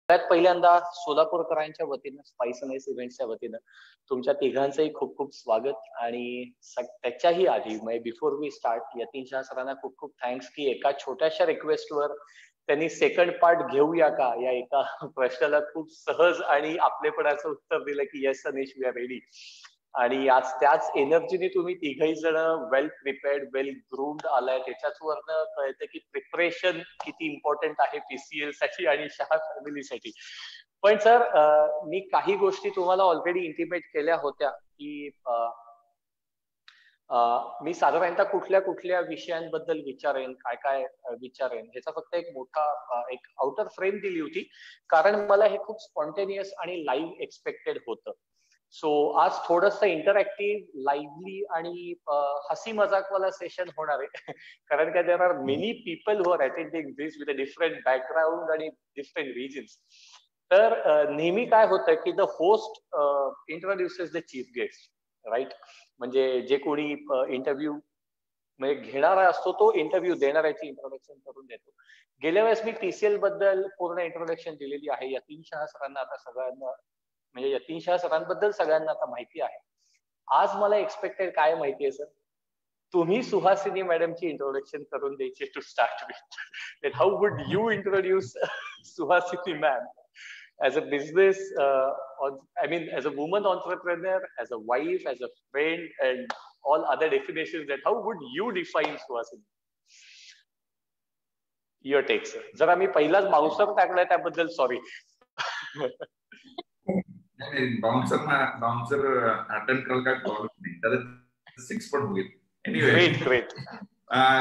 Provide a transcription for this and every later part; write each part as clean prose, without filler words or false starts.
सगळ्यात पहिल्यांदा सोलापूरकरांच्या वतीनं स्पाइसनेस इव्हेंट्सच्या वतीनं तुमच्या तिघांचंही खूप खूप स्वागत. आणि त्याच्याही आधी म्हणजे before we start Yatin Shah सरांना खूप खूप थँक्स की एका छोट्याशा रिक्वेस्टवर त्यांनी सेकंड पार्ट घेऊया का या एका प्रश्नाला खूप सहज आणि आपलेपणाचं उत्तर दिलं की yes Anish we are ready. आणि आज त्याच एनर्जीने तुम्ही तिघही जण वेल प्रिपेअर्ड वेल ग्रूम्ड आलाय. त्याच्याच वरनं कळतं की प्रिपरेशन किती इम्पॉर्टंट आहे पीसीएल साठी आणि शहा फॅमिलीसाठी. पण सर मी काही गोष्टी तुम्हाला ऑलरेडी इंटिमेट केल्या होत्या की मी साधारणतः कुठल्या कुठल्या विषयांबद्दल विचारेन, काय काय विचारेन ह्याचा फक्त एक मोठा एक आउटर फ्रेम दिली होती, कारण मला हे खूप स्पॉन्टेनियस आणि लाईव्ह एक्सपेक्टेड होतं. सो आज थोडंसं इंटरॅक्टिव्ह, लाईव्हली आणि हसी मजाकवाला सेशन होणार आहे. कारण का there are many people who are attending this with a different background आणि डिफरंट रिजन्स. तर नेहमी काय होतं की the host introduces the chief guest, right? म्हणजे जे कोणी इंटरव्ह्यू म्हणजे घेणारा असतो तो इंटरव्ह्यू देणाऱ्याची इंट्रोडक्शन करून देतो. गेल्या वेळेस मी टीसीएल बद्दल पूर्ण इंट्रोडक्शन दिलेली आहे. यतीन शाह सरांना आता सगळ्यांना म्हणजे यतीन शाह सरांबद्दल सगळ्यांना आता माहिती आहे. आज मला एक्सपेक्टेड काय माहिती आहे सर, तुम्ही सुहासिनी मॅडमची इंट्रोडक्शन करून द्यायची to start with. How would you introduce Suhasini ma'am as a business, I mean, as a woman entrepreneur, as a wife, as a friend, and all other definitions that how would you define Suhasini? Your take, sir. जरा मी पहिलाच bouncer टाकलाय त्याबद्दल sorry. Bouncer attend करायला काय problem नाही, त्याला 6 पण होईल. Anyway, great.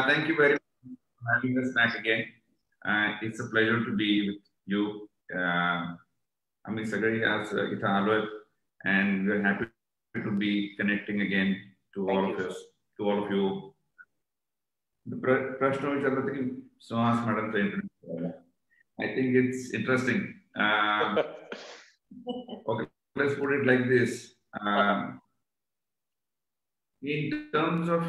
Thank you very much for having us back again. It's a pleasure to be with you. आम्ही सगळे आज इथं आलोय and we're happy to be connecting again to all of us, to all of you. प्रश्न विचारला की सुहास मॅडमचा interview. I think it's interesting. Okay, let's put it like this. In terms of,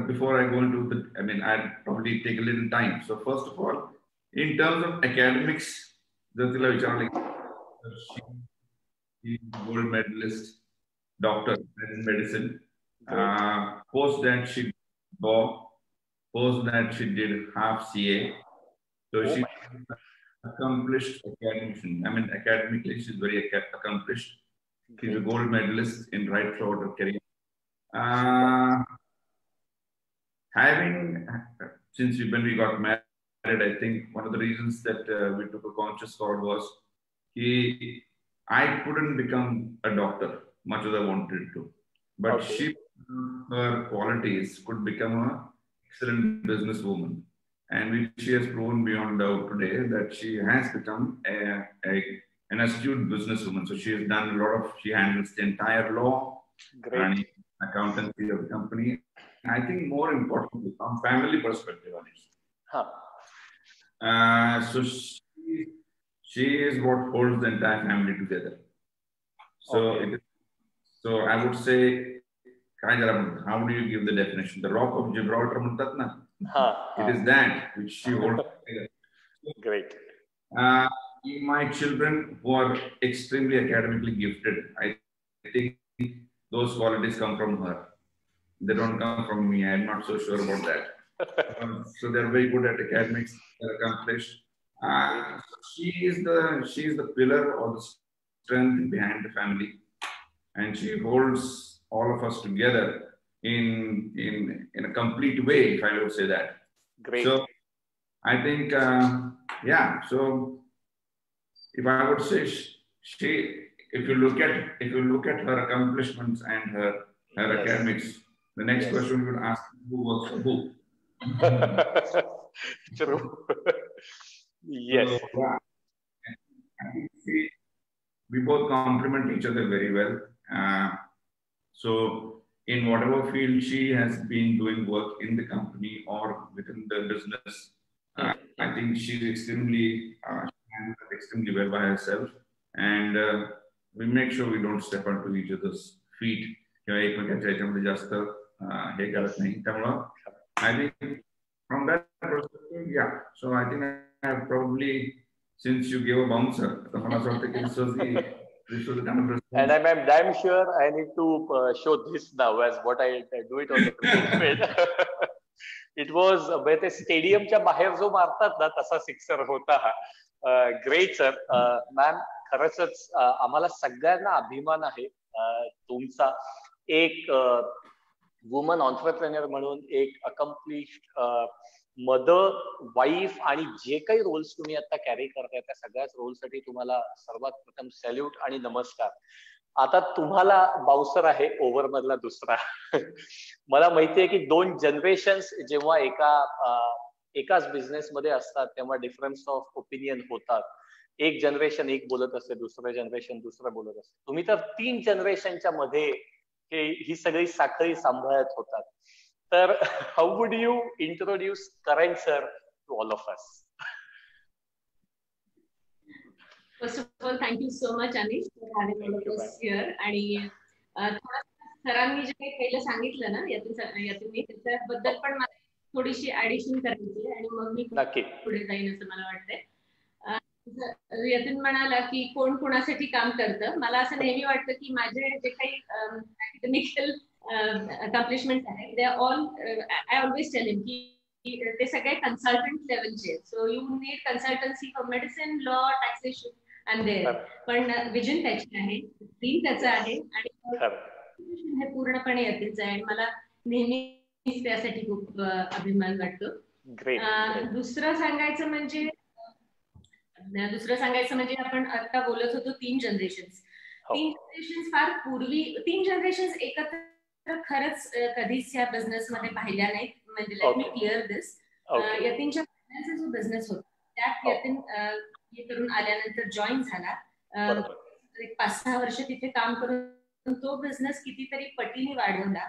before I go into the, I mean, I'd probably take a little time. So first of all, in terms of academics, जर तिला विचारलं she is gold medalist, doctor in medicine. Post that she did law. Post that she did half CA. So she accomplished academician. I mean, academically, she's very accomplished. She's a gold medalist in right throughout her career. Since when we got married, I think one of the reasons that we took a conscious call was I couldn't become a doctor much as I wanted to, but she, her qualities, could become an excellent businesswoman, and which she has proven beyond doubt today that she has become an astute businesswoman. So she has done a lot of, she handles the entire law and accountancy of the company. I think more importantly, from family perspective, so she is what holds the entire family together. So, so I would say, how do you give the definition? The Rock of Gibraltar, it is that which she holds together. Great. My children who are extremely academically gifted, I think those qualities come from her. They don't come from me. I'm not so sure about that. So they're very good at academics. They're accomplished. She is the pillar or the strength behind the family, and she holds all of us together in a complete way, if I would say that. Great. So I think So if I would say if you look at her accomplishments and her academics, the next question you would ask, who works for who? True. Yes. So, I think we both complement each other very well. So in whatever field she has been doing work in the company or within the business, I think she's extremely well by herself, and we make sure we don't step onto each other's feet. I think from that perspective, so I think I have probably since you gave a bouncer, the मला असं वाटतं की this was the kind of response. And I'm damn sure I need to show this now as what I do it on the cricket field. It was ते स्टेडियमच्या बाहेर जो मारतात ना तसा सिक्सर होता हा. Great sir. मॅम खरंच आम्हाला सगळ्यांना अभिमान आहे तुमचा एक वुमन ऑन्टरप्रेन्योर म्हणून, एक अकम्प्लिश्ड मदर, वाईफ, आणि जे काही रोल्स तुम्ही आता कॅरी करताय त्या सगळ्याच रोलसाठी तुम्हाला सर्वात प्रथम सॅल्यूट आणि नमस्कार. आता तुम्हाला बाउन्सर आहे ओव्हर मधला दुसरा. मला माहितीये की 2 जनरेशन्स जेव्हा एकाच बिझनेस मध्ये असतात तेव्हा डिफरन्स ऑफ ओपिनियन होतात. एक जनरेशन एक बोलत असते, दुसरं जनरेशन दुसरं बोलत असते. तुम्ही तर 3 जनरेशनच्या मध्ये ही सगळी साखळी सांभाळत होतात. तर how would you introduce Karan sir to all of us? First of all, thank you so much, Anish, for having all of us here. आणि सरांनी जे काही पहिलं सांगितलं ना यातून त्याच्याबद्दल पण मला थोडीशी ऍडिशन करायची आणि मग मी पुढे जाईन असं मला वाटतंय. यातून म्हणाला की कोण कोणासाठी काम करतं. मला असं नेहमी वाटतं की माझे जे काही अकॅडमिकल अकॉम्प्लिशमेंट आहेत, they all I always tell him की ते सगळे कन्सल्टंट लेवलचे. So you need consultancy for medicine, law, taxation and there. पण विजन त्याची आहे, ड्रीम त्याचं आहे आणि हे पूर्णपणे यतीच आहे आणि मला नेहमी त्यासाठी खूप अभिमान वाटतो. दुसरं सांगायचं म्हणजे आपण आता बोलत होतो 3 जनरेशन्स. 3 जनरेशन्स फार पूर्वी, 3 जनरेशन्स एकत्र खरंच कधीच या बिझनेस मध्ये पाहिल्या नाहीत. म्हणजे लेट मी क्लिअर दिस. यतीनच्या जो बिझनेस होता त्यात यतीन करून आल्यानंतर जॉईन झाला. एक 5-6 वर्ष तिथे काम करून तो बिझनेस कितीतरी पटीने वाढवला.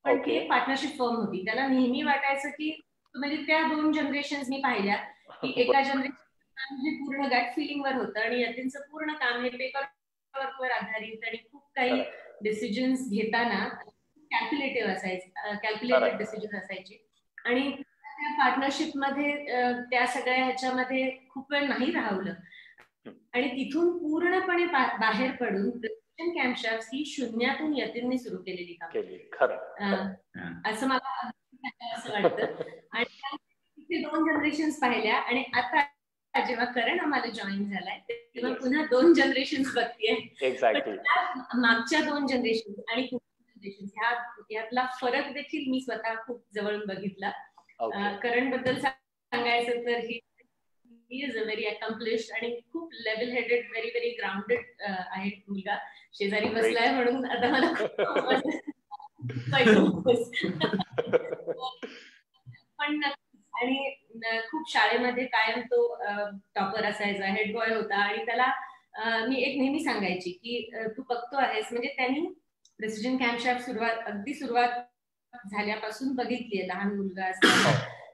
पण ती एक पार्टनरशिप फर्म होती. त्याला नेहमी वाटायचं की म्हणजे त्या 2 जनरेशन्स मी पाहिल्या की एका जनरेशन हे पूर्ण गट फिलिंग वर होतं आणि यतीनचं पूर्ण काम हे पेपर वर्कवर आधारित आणि खूप काही डिसिजन्स घेताना कॅल्क्युलेटेड डिसिजन असायचे. आणि त्या पार्टनरशिप मध्ये त्या सगळ्या ह्याच्यामध्ये खूप वेळ नाही राहवलं आणि तिथून पूर्णपणे बाहेर पडून प्रिसिजन कॅम्पशाफ्ट्स ही शून्यातून यतीनने सुरू केलेली काम असं मला असं वाटतं. आणि तिथे 2 जनरेशन्स पाहिल्या आणि आता जेव्हा करण आम्हाला जॉईन झालाय तेव्हा पुन्हा 2 जनरेशन्स बघतीये. मागच्या 2 जनरेशन आणि यातला फरक देखील मी स्वतः खूप जवळून बघितला. करण बद्दल सांगायचं तर he is a very accomplished आणि खूप level headed, very very grounded आहे मुलगा. शेजारी बसलाय म्हणून आता मला पण आणि खूप शाळेमध्ये कायम तो टॉपर असायचा, हेड बॉय होता. आणि त्याला मी एक नेहमी सांगायची की तू बघतो आहेस, म्हणजे त्यांनी प्रिसिजन कॅम्पशाफ्ट अगदी सुरुवात झाल्यापासून बघितलीये लहान मुलगा असताना.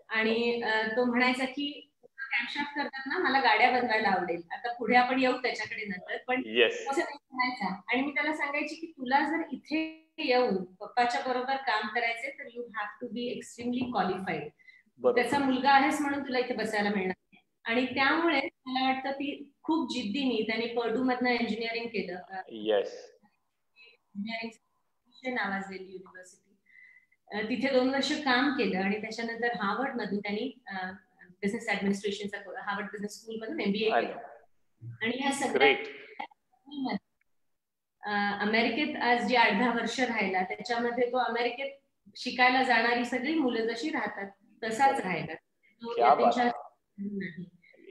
आणि तो म्हणायचा की कॅम्पशाफ्ट करतात ना, मला गाड्या बनवायला आवडेल. आता पुढे आपण येऊ त्याच्याकडे नंतर. पण असं म्हणायचा आणि मी त्याला सांगायची की तुला जर इथे येऊन पप्पाच्या बरोबर काम करायचे तर you have to be extremely qualified. त्याचा मुलगा आहेस म्हणून तुला इथे बसायला मिळणार नाही. आणि त्यामुळे मला वाटतं ती खूप जिद्दीने त्यांनी पर्डू मधनं इंजिनिअरिंग केलं. इंजिनिअरिंग नावाजलेली युनिव्हर्सिटी. तिथे 2 वर्ष काम केलं आणि त्याच्यानंतर हार्वर्ड मधून त्यांनी बिझनेस ऍडमिनिस्ट्रेशनचा हार्वर्ड बिझनेस स्कूल मधून MBA केलं. आणि या सगळ्या अमेरिकेत आज जे 8-10 वर्ष राहिला त्याच्यामध्ये तो अमेरिकेत शिकायला जाणारी सगळी मुलं जशी राहतात तसाच राहिला.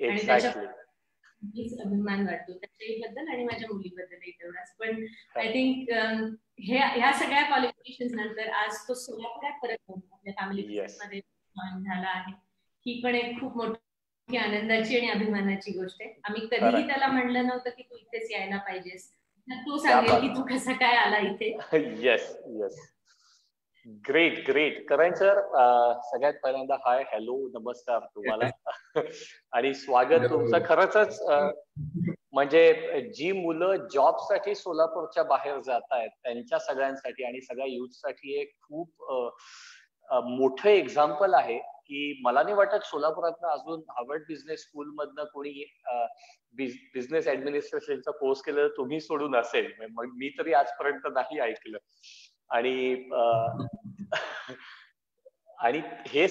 आणि त्याच्या अभिमान वाटतो त्याच्याबद्दल आणि माझ्या मुलीबद्दलही तेवढाच. पण आय थिंक ह्या सगळ्या क्वालिफिकेशन नंतर आज तो सोलापुरात परत आपल्या फॅमिली बिझनेस मध्ये जॉईन झाला आहे. ही पण एक खूप मोठी आनंदाची आणि अभिमानाची गोष्ट आहे. आम्ही कधीही त्याला म्हणलं नव्हतं की तू इथेच यायला पाहिजेस. तू सांगेल की तू कसा काय आला इथे. Yes yes, great great. Karan sir, सगळ्यात पहिल्यांदा हाय, हॅलो, नमस्कार तुम्हाला आणि स्वागत तुमचं. खरंच म्हणजे जी मुलं जॉबसाठी सोलापूरच्या बाहेर जात आहेत त्यांच्या सगळ्यांसाठी आणि सगळ्या युथसाठी एक खूप मोठं एक्झाम्पल आहे की मला नाही वाटत सोलापुरातनं अजून हार्वर्ड बिझनेस स्कूल मधनं कोणी बिझनेस ऍडमिनिस्ट्रेशनचा कोर्स केलेला तुम्ही सोडून असेल. मी तरी आजपर्यंत नाही ऐकलं. आणि हे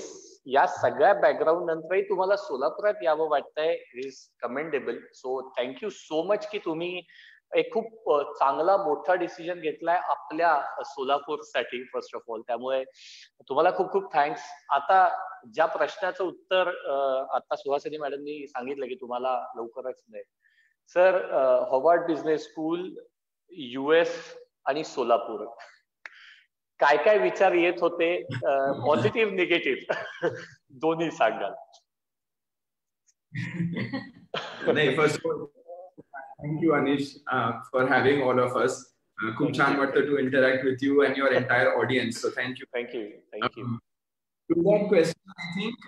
या सगळ्या बॅकग्राऊंड नंतरही तुम्हाला सोलापुरात यावं वाटतंय is commendable. So thank you so much की तुम्ही एक खूप चांगला मोठा डिसिजन घेतलाय आपल्या सोलापूरसाठी फर्स्ट ऑफ ऑल. त्यामुळे तुम्हाला खूप खूप थँक्स. आता ज्या प्रश्नाचं उत्तर आता सुहासिनी मॅडमनी सांगितलं की तुम्हाला लवकरच मिळेल. Sir, Harvard business school, US आणि सोलापूर, काय काय विचार येत होते, पॉझिटिव्ह निगेटिव्ह दोन्ही सांगाल? नाही, first of all thank you Anish for having all of us. खूप छान वाटतं to interact with you and your entire audience, so thank you. To that question, I think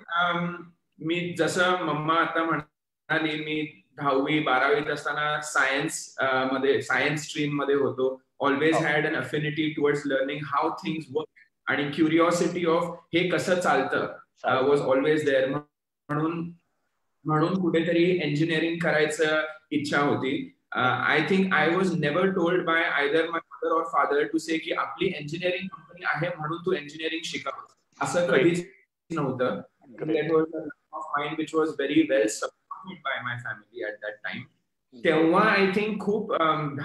मी जसं मम्मा आता म्हणाली, मी 10वी 12वीत असताना सायन्स स्ट्रीम मध्ये होतो. Always had an affinity towards learning how things work, आणि curiosity of हे कसं चालतं was always there. म्हणून कुठेतरी engineering करायचं इच्छा होती. I think I was never told by either my mother or father to say की आपली engineering कंपनी आहे म्हणून तू engineering शिकावं, असं कधीच नव्हतं. That was a love of mine which was very well supported by my family at that time. तेव्हा I think खूप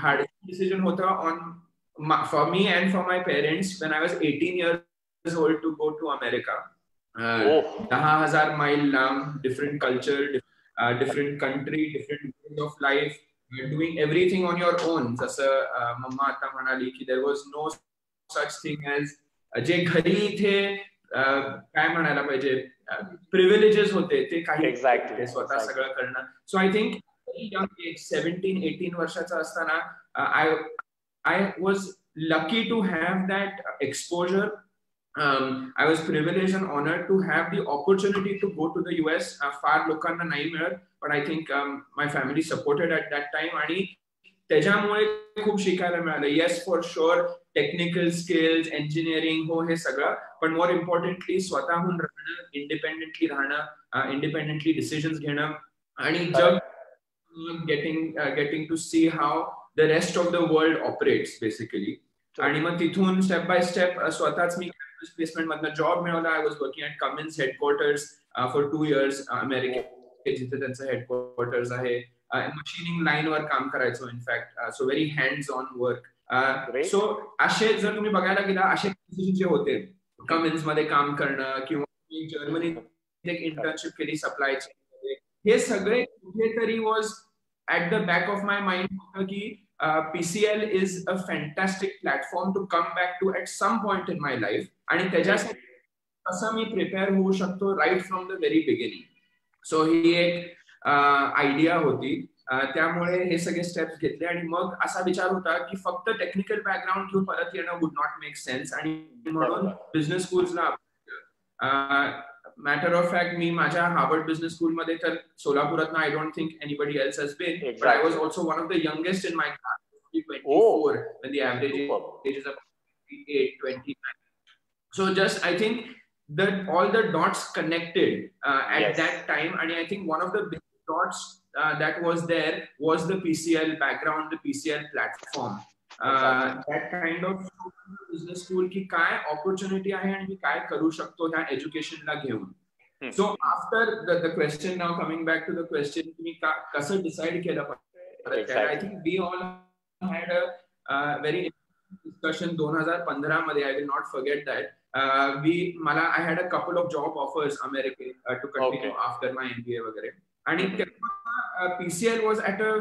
hard decision होता for me and for my parents when I was 18 years old to go to America. 10,000 mile लांब, different culture, different country, different way of life, doing everything on your own. जसं mamma आता म्हणाली की there was no such thing as जे घरी इथे काय म्हणायला पाहिजे privileges होते ते काही स्वतः सगळं करणं. So I think young age 17-18 वर्षाचा असताना I was lucky to have that exposure. I was privileged and honored to have the opportunity to go to the US. फार लोकांना नाही मिळत, but I think my family supported at that time. आणि त्याच्यामुळे खूप शिकायला मिळालं. Yes, for sure, technical skills, engineering, हो हे सगळं, पण more importantly स्वतःहून राहणं, independently राहणं, independently decisions घेणं, आणि जग getting to see how the rest of the world operates basically. आणि मग तिथून स्टेप बाय स्टेप स्वतःच मी प्लेसमेंट मधनं जॉब मिळवला. I was working at Cummins headquarters for 2 years अमेरिकेत, जिथे त्यांचं हेडक्वार्टर्स आहे. मशीनिंग लाईन वर काम करायचो in fact, so very hands on work. So असे जर तुम्ही बघायला गेला असे जे होते कमिन्स मध्ये काम करणं, किंवा जर्मनीत एक इंटर्नशिप केली सप्लाय चेन मध्ये, हे सगळे कुठेतरी was at the back of my mind होतं की PCL is a fantastic platform to come back to at some point in my life, आणि त्याच्यासाठी कसं मी प्रिपेअर होऊ शकतो right from the very beginning. So ही एक आयडिया होती. त्यामुळे हे सगळे स्टेप्स घेतले, आणि मग असा विचार होता की फक्त टेक्निकल बॅकग्राऊंड घेऊन परत येणं वुड नॉट मेक सेन्स, आणि म्हणून बिझनेस स्कूल्सला मॅटर ऑफ फॅक्ट मी माझ्या हार्वर्ड बिझनेस स्कूल मध्ये तर सोलापुरात I don't think anybody else has been, but I was also one of the youngest in my class, 24 when the average age is about 28, 29. So just I think that all the dots connected at that time, and I think one of the big dots that was there was the PCL background, the PCL platform. That kind of business school की काय opportunity आहे आणि मी काय करू शकतो ह्या एज्युकेशनला घेऊन. So after the question, now coming back to the question, तुम्ही कसं डिसाइड केलं पाहिजे? I think we all had a very discussion 2015 मध्ये. I will not forget that. I had a couple of job offers America to continue after my MBA वगैरे, आणि PCL was at a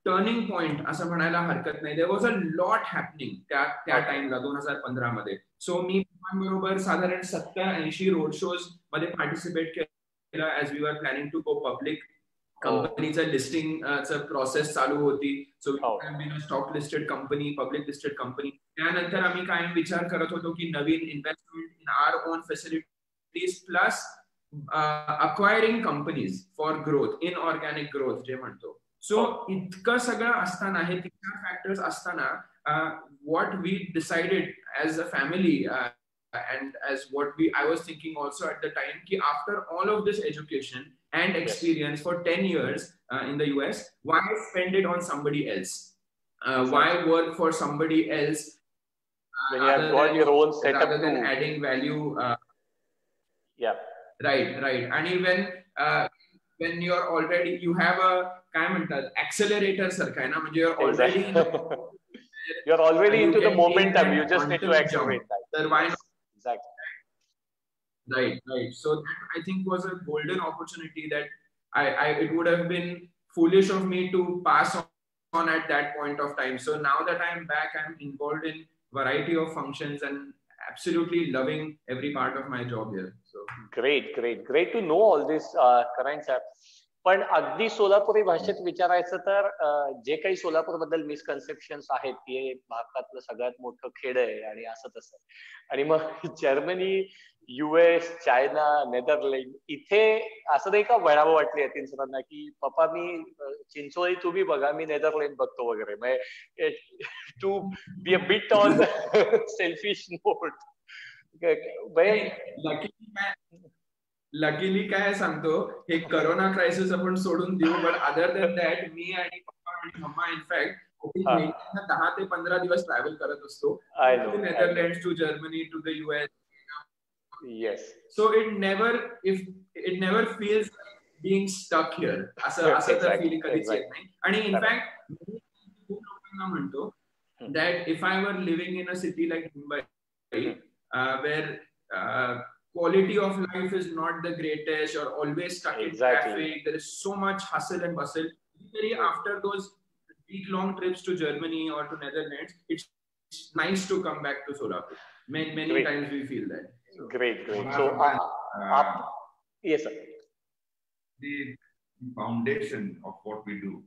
turning point असं म्हणायला हरकत नाही. There was a lot happening त्या टाइमला 2015 मध्ये. सो मी बरोबर साधारण 70-80 रोड शोज मध्ये पार्टिसिपेट केलं as we were planning to go public. कंपनीचं लिस्टिंगचं प्रोसेस चालू होती. So stock listed company, public listed company. त्यानंतर आम्ही कायम विचार करत होतो की नवीन investment in our own facilities plus acquiring companies for growth, inorganic growth जे म्हणतो. सो इतकं सगळं असताना, हे 3 फॅक्टर्स असताना, what we decided as a family and as what I was thinking also at the time, ki after all of this education and experience for 10 years in the US, why spend it on somebody else? Why work for somebody else when you have got your own setup rather than adding value? Yeah. Right. And even when you're already, you have a accelerator sarka, na? You're already you're already into the momentum. You just need to accelerate that. Why not? Exactly. Right. So that I think was a golden opportunity that it would have been foolish of me to pass on at that point of time. So now that I'm back, I'm involved in variety of functions and absolutely loving every part of my job here. So great to know all this, Karan sir. पण अगदी सोलापुरी भाषेत विचारायचं तर जे काही सोलापूर बद्दल misconceptions आहेत ते भारतातलं सगळ्यात मोठं खेड आहे आणि असं तसं, आणि मग जर्मनी, US, चायना, नेदरलँड इथे असं नाही का म्हणावं वाटली यतीन सरांना की पप्पा मी चिंचोळी तुम्ही बघा, मी नेदरलँड बघतो वगैरे, म्हणजे to be a bit on selfish note. Luckily काय सांगतो, हे करोना क्रायसिस आपण सोडून देऊ, बट अदर देन दॅट मी आणि पप्पा आणि मम्मा इनफॅक्ट 10 ते 15 दिवस ट्रॅव्हल करत असतो, to Netherlands, to Germany, to the US. Yes. So it never feels being stuck here. असं तर फील कधीच येत नाही. आणि इनफॅक्ट खूप लोकांना म्हणतो that if I were living in a city like Mumbai, where quality of life is not the greatest, or always stuck in traffic, there is so much hustle and bustle. After those week-long trips to Germany or to Netherlands, it's nice to come back to Solapur. Many times we feel that. So, great. So, yes, sir. The foundation of what we do.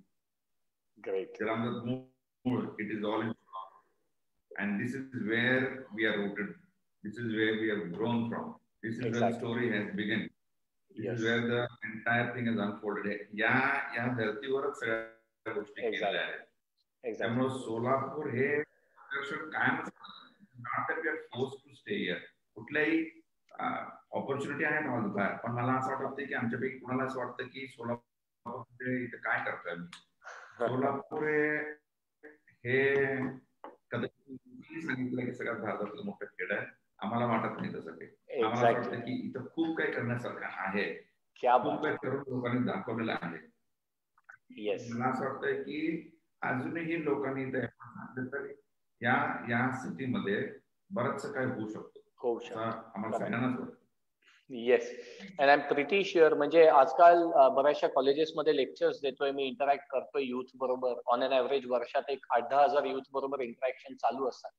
Great. It is all in Solapur. And this is where we are rooted. This is where we have grown from. This is where the story has begun. This is where the entire thing has unfolded. या धर्तीवरच सगळ्या गोष्टी केलेल्या आहेत. त्यामुळे सोलापूर हे आकर्षण कायमच, not that we are forced to stay here. कुठल्याही ऑपॉर्च्युनिटी आहेत ऑल बाहेर, पण मला असं वाटतं की आमच्यापैकी कुणाला असं वाटतं की सोलापूर इथे काय करतोय मी. सोलापूर हे कदाचित सांगितलं की सगळ्यात भारतातलं मोठं खेड आहे. आम्हाला वाटत नाही तसं काही. आम्हाला वाटतं की इथं खूप काही करण्यासारखं आहे, खूप काही करून लोकांनी दाखवलेलं आहे. मला असं वाटतंय की अजूनही लोकांनी इथे तर या सिटीमध्ये बरंचसं काय होऊ शकतो. आम्हाला सगळ्यांनाच वाटतं. Yes, and I am pretty sure. म्हणजे आजकाल बऱ्याचशा कॉलेजेसमध्ये लेक्चर्स देतोय मी, इंटरॅक्ट करतोय युथ बरोबर. ऑन एन ऍव्हरेज वर्षात 8-10 हजार युथ बरोबर इंटरॅक्शन चालू असतात.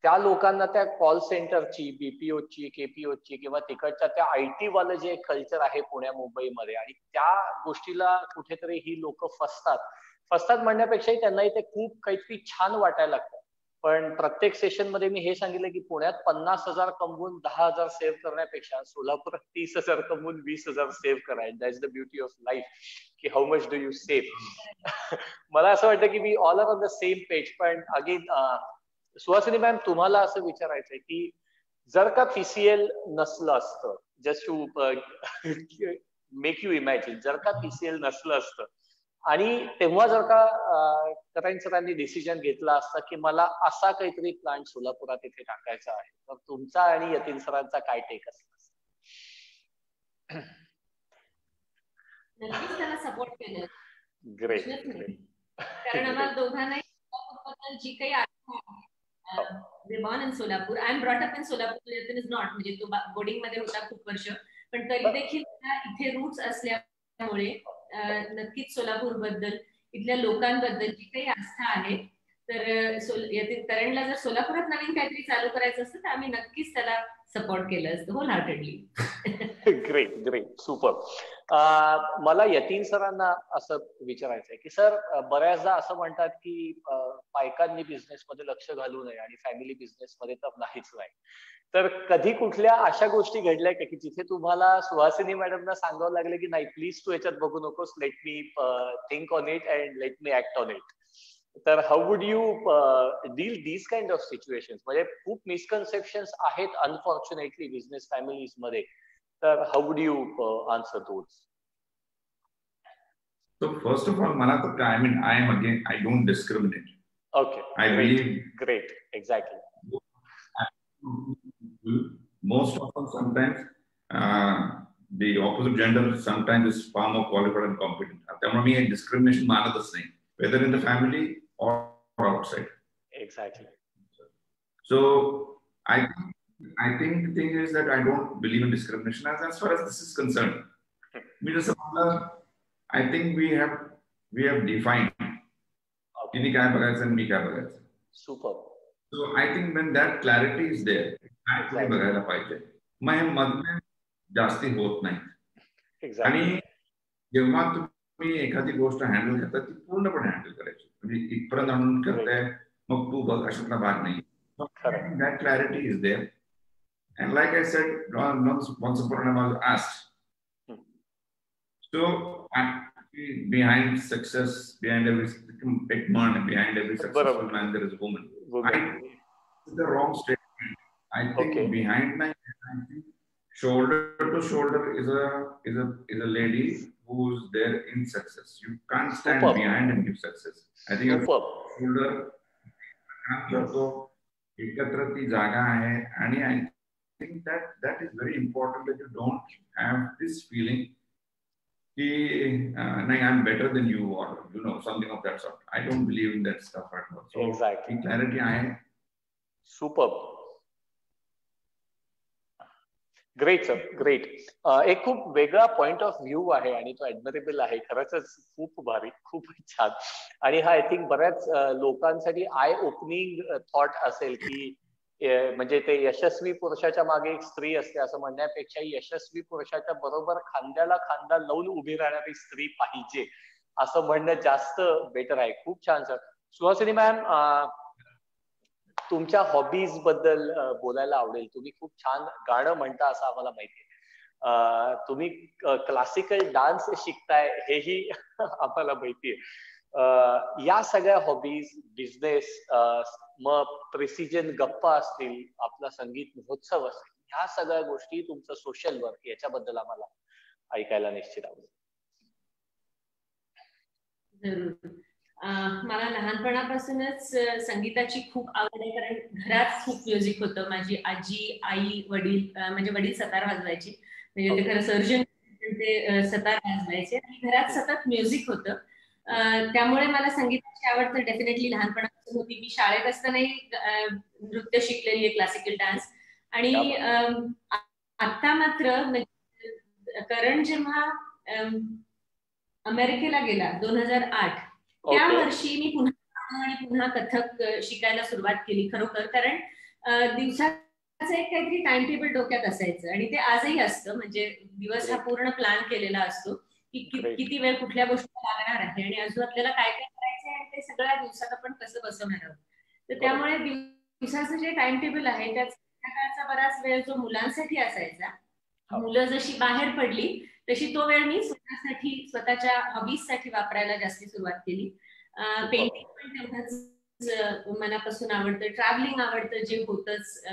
त्या लोकांना त्या कॉल सेंटरची, बीपीओची, केपीओची किंवा तिकडच्या त्या IT वालं जे कल्चर आहे पुण्या मुंबईमध्ये, आणि त्या गोष्टीला कुठेतरी ही लोक फसतात म्हणण्यापेक्षाही त्यांना इथे खूप काहीतरी छान वाटायला लागतं. पण प्रत्येक सेशन मध्ये मी हे सांगितलं की पुण्यात 50,000 कमवून 10,000 सेव्ह करण्यापेक्षा सोलापुरात 30,000 कमवून 20,000 सेव्ह करा. That's the beauty of life, की how much do you save. मला असं वाटतं की we all are on the same page. पण अगेन सुहासिनी मॅम, तुम्हाला असं विचारायचंय की जर का PCL नसलं असतं, just to make you imagine, जर का PCL नसलं असतं आणि तेव्हा जर का करण सरांनी डिसिजन घेतला असता की मला असा काहीतरी प्लांट सोलापुरात इथे टाकायचा आहे, तर तुमचा आणि यतीन सरांचा काय टेक असला? नक्कीच त्याला सपोर्ट केलं. ग्रेट. कारण आम्हाला दोघांनाही सोलापूरबद्दल जी काही आठवण, born in Solapur. I am brought up in Solapur. Yatin is not. म्हणजे तो बोर्डिंग मध्ये होता खूप वर्ष, पण तरी देखील इथे रूट्स असल्यामुळे नक्कीच सोलापूर बद्दल, इथल्या लोकांबद्दल जी काही आस्था आहे, तर करणला जर सोलापुरात नवीन काहीतरी चालू करायचं असतं तर आम्ही नक्कीच त्याला सपोर्ट केलं असतं होल हार्टेडली. Great, super. मला यतीन सरांना असं विचारायचंय की सर, बऱ्याचदा असं म्हणतात की बायकांनी बिझनेस मध्ये लक्ष घालू नये आणि फॅमिली बिझनेस मध्ये तर नाहीच नाही. तर कधी कुठल्या अशा गोष्टी घडल्या का की जिथे तुम्हाला सुहासिनी मॅडमना सांगावं लागलं की नाही प्लीज तू याच्यात बघू नकोस, let me think on it and let me act on it. तर how would you deal these kind of situations? म्हणजे खूप मिसकन्सेप्शन्स आहेत अनफॉर्च्युनेटली बिझनेस फॅमिलीज मध्ये, तर how would you answer those? So first of all, मला तर I mean I am again I don't discriminate. Okay. I believe great. Exactly. Most often sometimes the opposite gender sometimes is far more qualified and competent. त्यामुळे मी discrimination मानतच नाही, whether in the family or outside. Exactly. So I think the thing is that I don't believe in discrimination as far as this is concerned. मी जसं म्हटलं, I think we have defined किती काय बघायचं आणि मी काय बघायचं. Super. So I think when that clarity is there, काय बघायला पाहिजे, मग मधले जास्ती होत नाही. आणि जेव्हा तुम्ही एखादी गोष्ट हँडल करता ती पूर्णपणे हँडल करायची, म्हणजे इथपर्यंत आणून करताय मग तू बघ अशातला भाग नाही. That clarity is there. And like I said, once upon a time I was asked. So behind success, behind every successful man, there is a woman. It's the wrong statement. I think behind my head, I think shoulder to shoulder is a lady who's there in success. You can't stand behind and give success. I think shoulder करतो, एकत्र ती जागा आहे. आणि I think that is very important, that you don't have this feeling I'm better than you, or something of that sort. I don't believe in that stuff at all. So exactly. Clarity I am. Superb. Great sir, great. एक खूप वेगळा point of view आहे आणि तो ऍडमिरेबल आहे. खरंच खूप भारी, खूप छान. आणि हा आय थिंक बऱ्याच लोकांसाठी आय ओपनिंग थॉट असेल की म्हणजे ते यशस्वी पुरुषाच्या मागे एक स्त्री असते असं म्हणण्यापेक्षा यशस्वी पुरुषाच्या बरोबर खांद्याला खांदा लावून उभी राहणारी स्त्री पाहिजे असं म्हणणं जास्त बेटर आहे. खूप छान सर. सुहासिनी मॅम, तुमच्या हॉबीज बद्दल बोलायला आवडेल. तुम्ही खूप छान गाणं म्हणता असं आम्हाला माहिती आहे. तुम्ही क्लासिकल डान्स शिकताय हेही आम्हाला माहिती आहे. या सगळ्या हॉबीज, बिझनेस, मग प्रिसिजन गप्पा असतील, आपला संगीत महोत्सव असेल, ह्या सगळ्या गोष्टी, तुमचं सोशल वर्क, याच्याबद्दल आम्हाला ऐकायला निश्चित आवडेल. जरूर. मला लहानपणापासूनच संगीताची खूप आवड आहे, कारण घरात खूप म्युझिक होतं. माझी आजी, आई, वडील, म्हणजे वडील सतार वाजवायचे, म्हणजे ते खरं सर्जन, ते सतार वाजवायचे आणि घरात सतत म्युझिक होतं. त्यामुळे मला संगीताची आवड तर डेफिनेटली लहानपणापासून होती. मी शाळेत असतानाही नृत्य शिकलेली आहे, क्लासिकल डान्स. आणि आता मात्र करण जेव्हा अमेरिकेला गेला 2008, त्या वर्षी मी पुन्हा कथक शिकायला सुरुवात केली खरोखर. कारण दिवसाचं एक काहीतरी टाइम टेबल डोक्यात असायचं आणि ते आजही असतं. म्हणजे दिवस हा पूर्ण प्लॅन केलेला असतो की किती वेळ कुठल्या गोष्टीला लागणार आहे आणि अजून आपल्याला काय काय करायचंय आणि ते सगळ्या दिवसात आपण कसं बसवणार आहोत. तर त्यामुळे दिवसाचं जे टाइम टेबल आहे त्यात संध्याकाळचा बराच वेळ जो मुलांसाठी असायचा, मुलं जशी बाहेर पडली तशी तो वेळ मी स्वतःच्या हॉबीज साठी वापरायला जास्ती सुरुवात केली. पेंटिंग पण तेवढंच मनापासून आवडतं. ट्रॅव्हलिंग आवडतं, जे होतच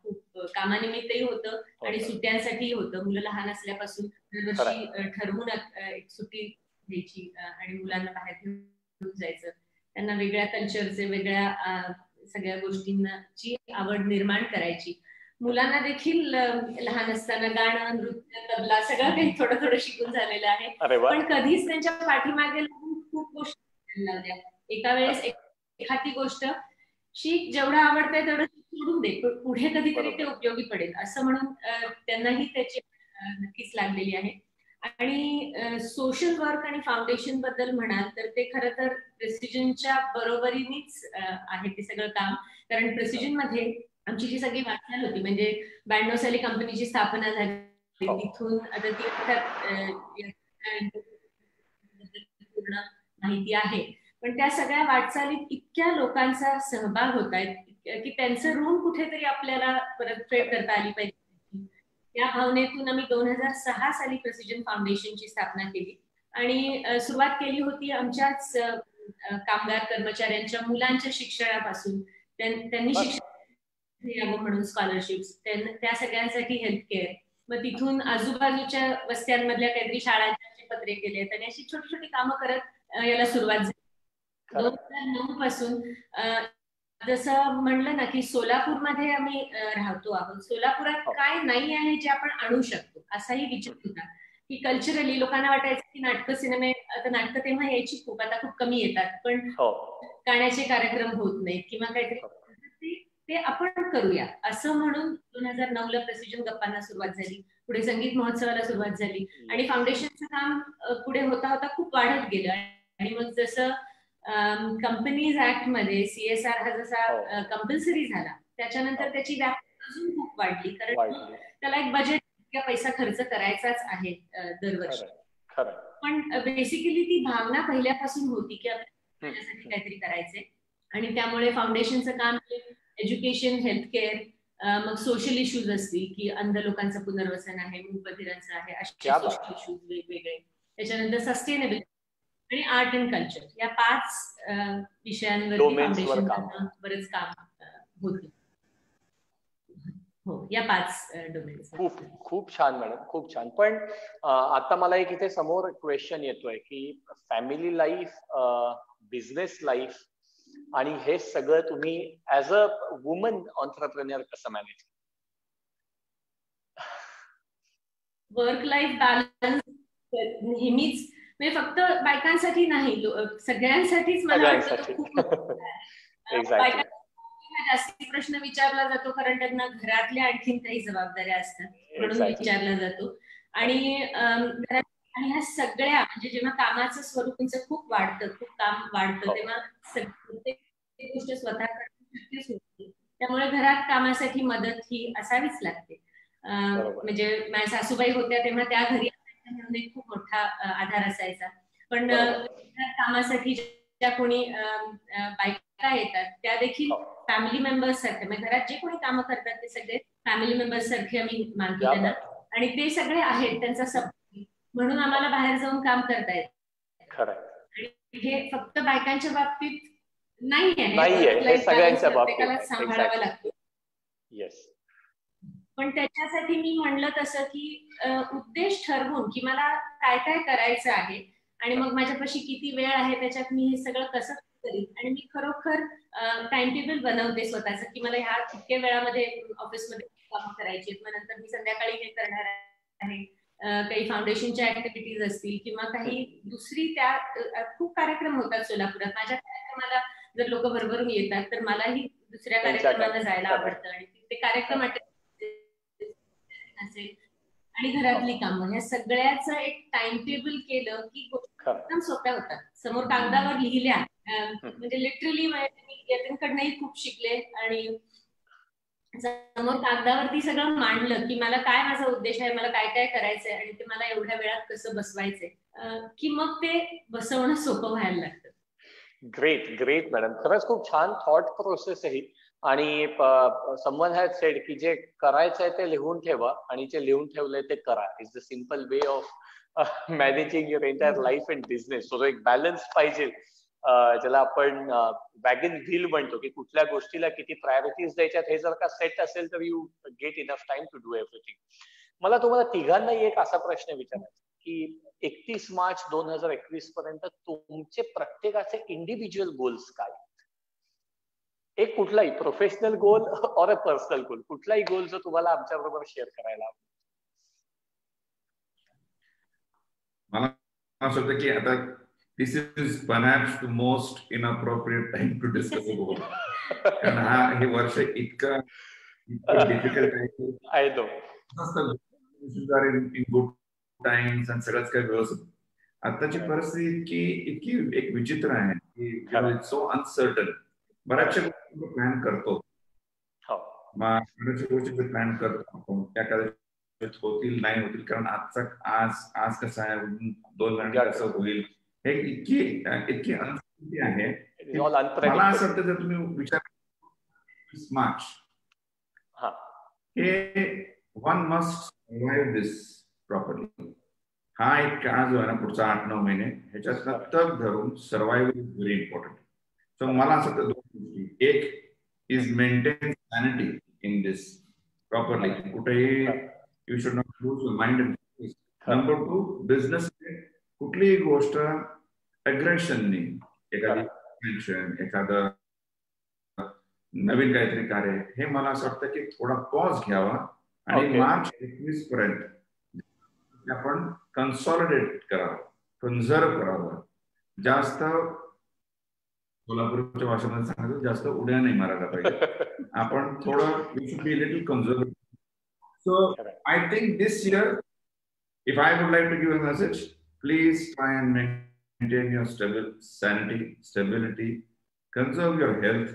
खूप कामानिमित्तही होतं आणि सुट्ट्यांसाठीही होतं. मुलं लहान असल्यापासून दरवर्षी ठरवून एक सुट्टी द्यायची आणि मुलांना बाहेर घेऊन जायचं, त्यांना वेगळ्या कल्चरचे, वेगळ्या सगळ्या गोष्टींची आवड निर्माण करायची. मुलांना देखील लहान असताना गाणं, नृत्य, तबला सगळं काही थोडं थोडं शिकून झालेलं आहे. पण कधीच त्यांच्या पाठीमागे खूप गोष्टी लावल्या. एका वेळेस एखादी गोष्ट शिक, जेवढं आवडतंय तेवढं सोडून दे, पुढे कधीतरी ते उपयोगी पडेल असं म्हणून त्यांनाही त्याची नक्कीच लागलेली आहे. आणि सोशल वर्क आणि फाउंडेशन बद्दल म्हणाल तर ते खरं तर प्रिसिजनच्या बरोबरीनेच आहे ते सगळं काम. कारण प्रिसिजन मध्ये आमची जी सगळी वाटचाल होती, म्हणजे 92 साली कंपनीची स्थापना झाली, तिथून आता ती पूर्ण माहिती आहे. पण त्या सगळ्या वाटचालीत इतक्या लोकांचा सहभाग होत आहे की त्यांचं ऋण कुठेतरी आपल्याला परतफेड करता आली पाहिजे. या भावनेतून आम्ही 2006 साली प्रिसिजन फाउंडेशनची स्थापना केली आणि सुरुवात केली होती आमच्याच कामगार कर्मचाऱ्यांच्या मुलांच्या शिक्षणापासून त्यांनी शिक्षण यावं म्हणून स्कॉलरशिप्स, त्या सगळ्यांसाठी हेल्थ केअर, मग तिथून आजूबाजूच्या वस्त्यांमधल्या काहीतरी शाळांचे पत्रे केले, आणि अशी छोटी छोटी कामं करत याला सुरुवात झाली. 2009 पासून जसं म्हणलं ना की सोलापूरमध्ये आम्ही राहतो आहोत, सोलापुरात काय नाही आहे जे आपण आणू शकतो असाही विचार होता की कल्चरली लोकांना वाटायचं की नाटकं सिनेमे, आता नाटकं तेव्हा यायची खूप, आता खूप कमी येतात, पण गाण्याचे कार्यक्रम होत नाहीत किंवा काहीतरी, ते आपण करूया असं म्हणून 2009 ला प्रेसिजन गप्पांना सुरुवात झाली, पुढे संगीत महोत्सवाला सुरुवात झाली, आणि फाउंडेशनचं काम पुढे होता होता खूप वाढत गेलं. आणि मग जसं कंपनीज ऍक्ट मध्ये CSR हा जसा कंपल्सरी झाला, त्याच्यानंतर त्याची व्याप्ती अजून खूप वाढली, कारण त्याला एक बजेट किंवा पैसा खर्च करायचाच आहे दरवर्षी. पण बेसिकली ती भावना पहिल्यापासून होती की आपल्यासाठी काहीतरी करायचंय, आणि त्यामुळे फाउंडेशनचं काम एज्युकेशन, हेल्थ केअर, मग सोशल इश्यूज असतील की अंध लोकांचं पुनर्वसन आहे, मूकबधिरांचं आहे, असे सोशल इश्यूज वेगवेगळे, त्याच्यानंतर सस्टेनेबिलिटी आणि आर्ट अँड कल्चर, या 5 विषयांवर फाउंडेशन बरेच काम होतं. हो, या 5 डोमेन्स. खूप छान मॅडम, खूप छान. पण आता मला एक इथे समोर क्वेश्चन येतोय की फॅमिली लाईफ, बिझनेस लाईफ आणि हे सगळं तुम्ही ऍज अ वुमन ऑन्ट्रप्रेन्युअर कसं मॅनेज? वर्क लाईफ बॅलन्स नेहमीच, म्हणजे फक्त बायकांसाठी नाही, सगळ्यांसाठीच मला वाटतं खूप बायकांना जास्ती प्रश्न विचारला जातो, कारण त्यांना घरातल्या आणखीन काही जबाबदाऱ्या असतात म्हणून विचारला जातो. आणि ह्या सगळ्या म्हणजे जेव्हा कामाचं स्वरूप तुमचं खूप वाढतं, खूप काम वाढतं, तेव्हा प्रत्येक गोष्ट स्वतः करणं शक्यच होते. त्यामुळे घरात कामासाठी मदत ही असावीच लागते. म्हणजे माझ्या सासूबाई होत्या तेव्हा त्या घरी म्हणून खूप मोठा आधार असायचा, पण कामासाठी ज्या कोणी बायका येतात त्या देखील फॅमिली मेंबर्स सारखे, म्हणजे घरात जे कोणी कामं करतात ते सगळे फॅमिली मेंबर्स सारखे आम्ही मानतो त्यांना, आणि ते सगळे आहेत त्यांचा सपोर्ट, म्हणून आम्हाला बाहेर जाऊन काम करता येतं. आणि हे फक्त बायकांच्या बाबतीत नाहीये, हे सगळ्यांच्या बाबतीत सांभाळावं लागतं. पण त्याच्यासाठी मी म्हणलं तसं की उद्देश ठरवून की मला काय काय करायचं आहे, आणि मग माझ्यापाशी किती वेळ आहे, त्याच्यात मी हे सगळं कसं करीन, आणि मी खरोखर टाइम टेबल बनवते स्वतःचं की मला ह्या इतक्या वेळामध्ये ऑफिसमध्ये कामं करायची, मग नंतर मी संध्याकाळी हे करणार आहे, काही फाउंडेशनच्या ऍक्टिव्हिटीज असतील किंवा काही दुसरी, त्या खूप कार्यक्रम होतात सोलापुरात. माझ्या कार्यक्रमाला जर लोक भरभरून येतात तर मलाही दुसऱ्या कार्यक्रमाला जायला आवडतं, आणि ते कार्यक्रम असेल आणि घरातली कामं, ह्या सगळ्याचं एक टाइम टेबल केलं की गोष्टी एकदम सोप्या होतात. समोर कागदावर लिहिल्या, म्हणजे लिटरली मी यातूनकडनंही खूप शिकले, आणि समोर कागदावरती सगळं मांडलं की मला काय माझा उद्देश आहे, मला काय काय करायचंय, आणि ते मला एवढ्या वेळात कसं बसवायचंय, की मग ते बसवणं सोपं व्हायला लागतं. ग्रेट मॅडम, खरंच खूप छान थॉट प्रोसेस आहे. आणि समवन हॅज सेड की जे करायचंय ते लिहून ठेवा, आणि जे लिहून ठेवलंय ते करा. Is the simple way of managing your entire life and business. So एक बॅलन्स पाहिजे, ज्याला आपण वॅगन व्हील म्हणतो, की कुठल्या गोष्टीला किती प्रायोरिटीज द्यायच्यात हे जर का सेट असेल तर you get enough time to do everything. मला तुम्हाला तिघांनाही एक असा प्रश्न विचारायचा की 31 मार्च 2021 पर्यंत तुमचे प्रत्येकाचे इंडिव्हिज्युअल गोल्स काय? एक कुठलाही प्रोफेशनल गोल और अ पर्सनल गोल, कुठलाही गोल जो तुम्हाला आमच्या बरोबर शेअर करायला आवडेल. मला असं वाटतं की आता this is perhaps the most inappropriate time to discuss goal, कारण हे वर्ष इतकं डिफिकल्ट आहे. I know in good times आणि सगळंच काही व्यवस्थित. आताची परिस्थिती इतकी एक विचित्र आहे की सो अनसर्टन. बऱ्याचशा गोष्टी प्लॅन करतो, बऱ्याचशा गोष्टी प्लॅन करतो आपण, त्या कदाचित होतील नाही होतील, कारण आज कसं आहे, 2 महिन्यात कसं होईल, हे इतकी अनसर्टनिटी आहे. मला असं वाटतं जर तुम्ही विचार मार्च हे वन मस्ट सर्वाइव्ह दिस प्रॉपरली. हा एक काळ जो आहे ना पुढचा 8-9 महिने ह्याच्यात तग धरून survival is very important. So मला असं दोन गोष्टी, एक is maintain sanity in this properly, कुठेही you should not lose your mind and focus. Number 2, business कुठलीही गोष्ट अग्रेशननी, एखादं नवीन काहीतरी कार्य, हे मला असं वाटतं की थोडा पॉज घ्यावा आणि मार्च 21 पर्यंत आपण कन्सॉलिडेट करावं, कन्झर्व करावं. जास्त कोल्हापूरच्या भाषेमध्ये सांगायचं, जास्त उड्या नाही मारायला पाहिजे आपण, थोडं we should be little conservative. So I think this year, if I would like to give a message, please try and maintain your sanity, stability, conserve your health.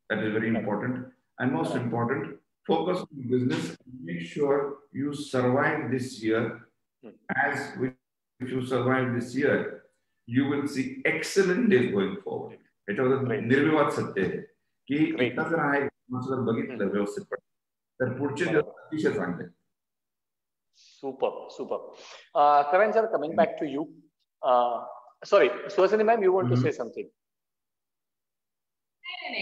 That is very important. And most important, focus on business. Make sure you survive this year. If you survive this year, you will see excellent days going forward. ह्याच्यावर निर्विवाद सत्य आहे की एकदा जर आहे जर बघितलं व्यवस्थित तर पुढचे दिवस अतिशय चांगले. Super. Karan sir, coming back to you. Sorry, Suhasini ma'am, you want to say something? I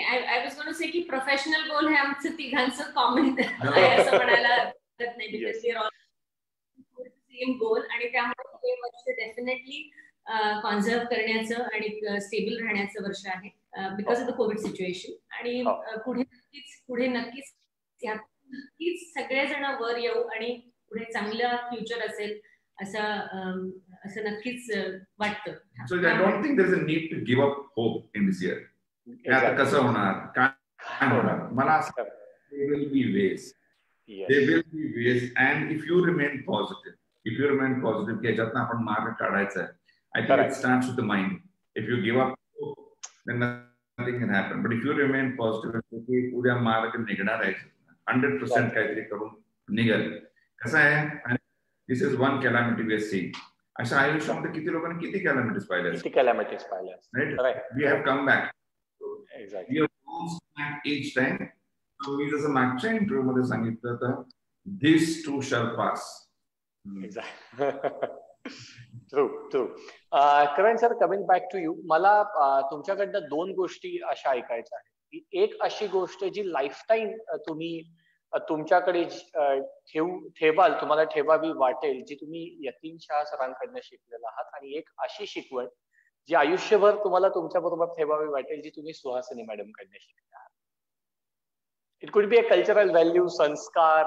was going to say की प्रोफेशनल गोल हे आमचं तिघांचं कॉमन आहे असं म्हणायला हरकत नाही, because we are all same goal. आणि त्यामुळे हे वर्ष डेफिनेटली कॉन्झर्व करण्याचं आणि स्टेबल राहण्याचं वर्ष आहे because of the Covid situation. आणि पुढे नक्कीच सगळेजण वर येऊ आणि पुढे चांगलं फ्युचर असेल असं नक्कीच वाटतं. So I don't think there is a need to give up hope in this year. आता कसं होणार, काय होणार, मला असं, there will be ways. There will be ways, and if you remain positive, की याच्यातनं आपण मार्ग काढायचा आहे. I think it starts with the mind. If you give up hope, then nothing can happen. But if you remain positive, की उद्या मार्ग निघणार आहे, 100% काहीतरी करून निघेल. कसं आहे, this is one calamity we are seeing. अशा आयुष्यामध्ये किती लोकांनी किती कॅलॅमिटीज पाहिल्या, right? We have come back. Exactly. We have bounced back each time. So मी जसं मागच्या इंटरव्ह्यू मध्ये सांगितलं तर this too shall pass. Exactly. True. Karan sir, coming back to you, मला तुमच्याकडनं दोन गोष्टी अशा ऐकायच्या आहेत की एक अशी गोष्ट जी लाईफटाईम तुम्ही तुमच्याकडे ठेवाल, तुम्हाला ठेवावी वाटेल, जी तुम्ही यतीन शाह सरांकडनं शिकलेला आहात, आणि एक अशी शिकवण जी आयुष्यभर तुम्हाला तुमच्या बरोबर ठेवावी वाटेल, जी तुम्ही सुहासिनी मॅडम कडनं शिकले आहात. It could be a cultural value, संस्कार,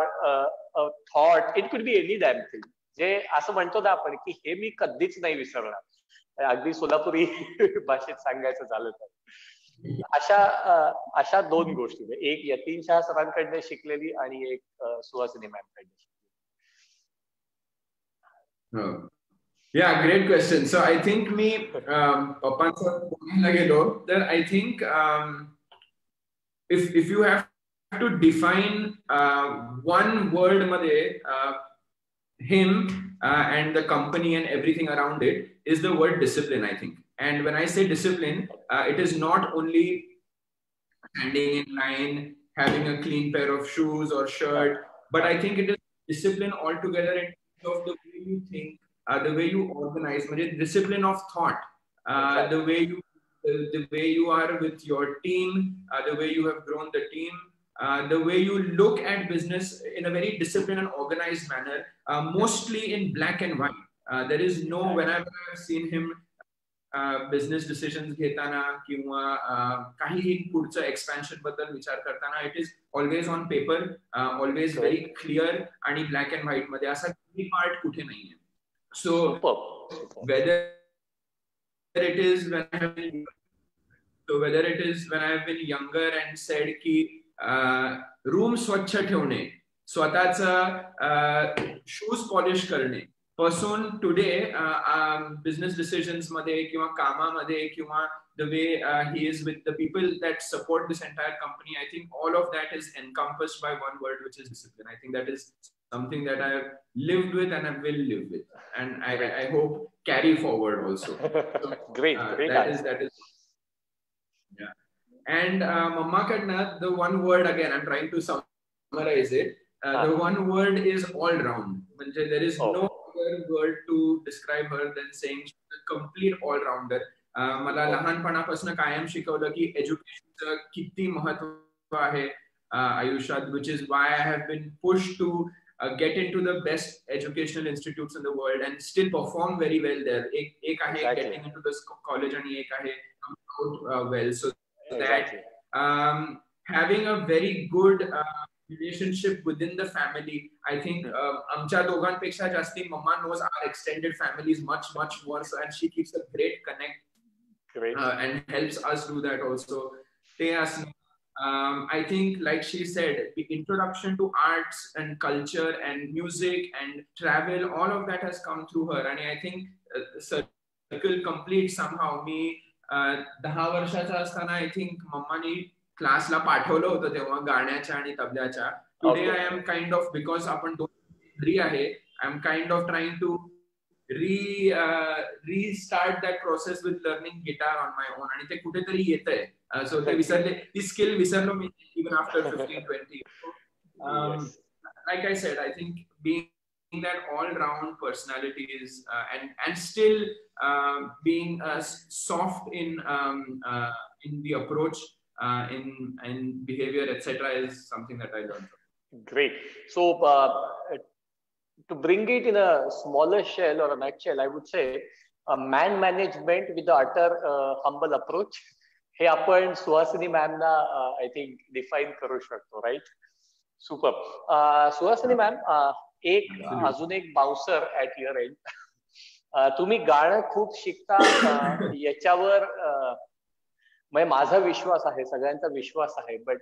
thought, it could be any dam thing, जे असं म्हणतो ना आपण की हे मी कधीच नाही विसरणार, अगदी सोलापुरी भाषेत सांगायचं झालं तर. अशा दोन गोष्टी, एक यतीन शाह सरांकडनं शिकलेली आणि एक सुहासिनी मॅम कडनं शिकलेली. Yeah, great question. So I think me पप्पांचा बोलायला गेलो तर I think if you have to define one word मध्ये him and the company and everything around it is the word discipline, I think. And when I say discipline, it is not only standing in line, having a clean pair of shoes or shirt, but I think it is discipline altogether in terms of the way you think, the way you organize, discipline of thought, the way you are with your team, the way you have grown the team, the way you look at business in a very disciplined and organized manner, mostly in black and white. There is no, whenever I've seen him business decisions घेताना किंवा काहीही पुढचं expansion बद्दल विचार करताना, it is always on paper, always very clear आणि black and white मध्ये, असा काही पार्ट कुठे नाहीये. So whether it is when I have been younger and said की रूम स्वच्छ ठेवणे, स्वतःचा शूज पॉलिश करणे पासून टुडे बिझनेस डिसिजन्स मध्ये किंवा कामामध्ये किंवा the way he is with the people that support this entire company, I think all of that is encompassed by one word, which is discipline. I think that is something that I have lived with and I will live with, and I hope carry forward also. So, great that is yeah. And Mamma kadna, the one word, again I'm trying to summarize it, the one word is all round. There is no better word to describe her than saying she's a complete all-rounder. मला लहानपणापासून कायम शिकवलं की एज्युकेशनचं किती महत्व आहे आयुष्यात, which is why I have been pushed to get into the best educational institutes in the world and still perform very well there. एक आहे getting into this college and एक आहे well. So that having a very good relationship within the family, I think आमच्या दोघांपेक्षा जास्ती mama knows our extended family is much more, so, and she keeps a great connect and helps us do that also. I think, like she said, the introduction to arts and culture and music and travel, all of that has come through her, and I think circle complete somehow. Me 10 वर्षाचा असताना I think मम्मानी क्लासला पाठवलं होतं तेव्हा गाण्याच्या आणि तबल्याच्या. Today I am kind of, because आपण दोन आहे, I am kind of trying to restart that process with learning guitar on my own, आणि ते कुठेतरी येतंय. So ते विसरले, ती स्किल विसरलो मी even after 15-20 years. Like I said, I think being that all-round personality is and still being soft in the approach, in behavior, etc., is something that I learned. Great. So to bring it in a smaller shell or a nutshell, I would say man management with the utter humble approach. हे आपण Suhasini ma'am ना I think define करू शकतो, right? Super. Suhasini ma'am, अजून एक bouncer at your end. तुम्ही गाणं खूप शिकता, याच्यावर म्हणजे माझा विश्वास आहे, सगळ्यांचा विश्वास आहे, बट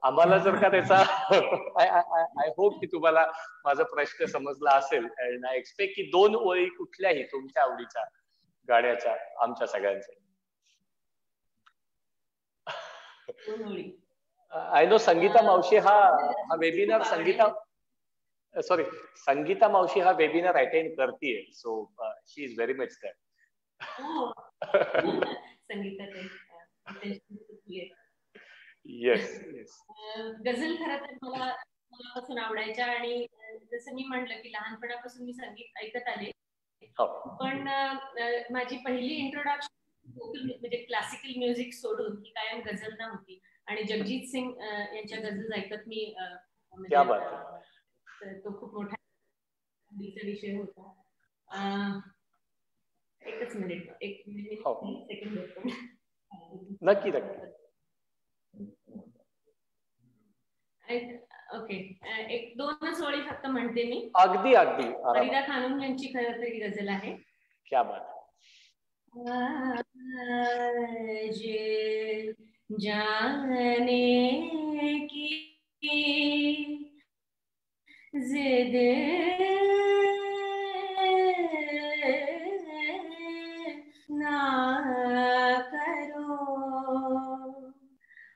आम्हाला जर का त्याचा आय होप की तुम्हाला माझा प्रश्न समजला असेल, अँड आय एक्सपेक्ट की 2 ओळी कुठल्याही तुमच्या आवडीच्या गाण्याच्या आमच्या सगळ्यांचे. आय नो संगीता मावशी हा वेबिनार संगीता मावशी हा वेबिनार अटेंड करतीये, so she is very much there. Yes. Ghazal खरं तर मला मनापासून आवडायच्या, आणि जसं मी म्हटलं की लहानपणापासून मी संगीत ऐकत आले, पण माझी पहिली इंट्रोडक्शन म्हणजे क्लासिकल म्युझिक सोडून ही कायम गझल ना होती, आणि जगजीत सिंग यांच्या गझल ऐकत मी तो खूप मोठा विषय होता. एकच मिनिट सेकंड. नक्की. ओके, 1-2 ओळी फक्त म्हणते मी. अगदी. फरीदा खानम यांची खरं तर ही गझल आहे. क्या बात. आज जाने की जिद ना करो,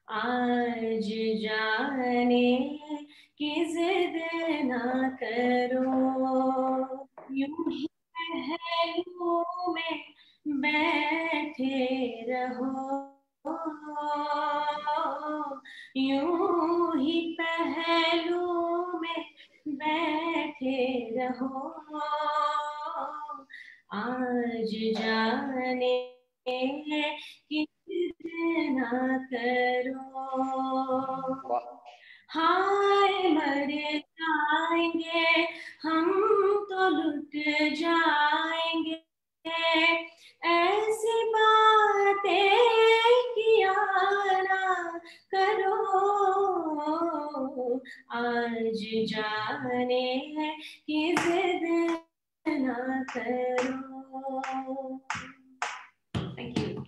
आज जाने की जिद ना करो, यूं ही पहलू में बैठे रहो, यूं ही पहलू में बैठे रहो, आज जाने की जिद ना करो, हाय मर जाएंगे हम तो लुट जाएंगे, ऐसी बातें किया ना करो, आज जाने की जिद ना करो.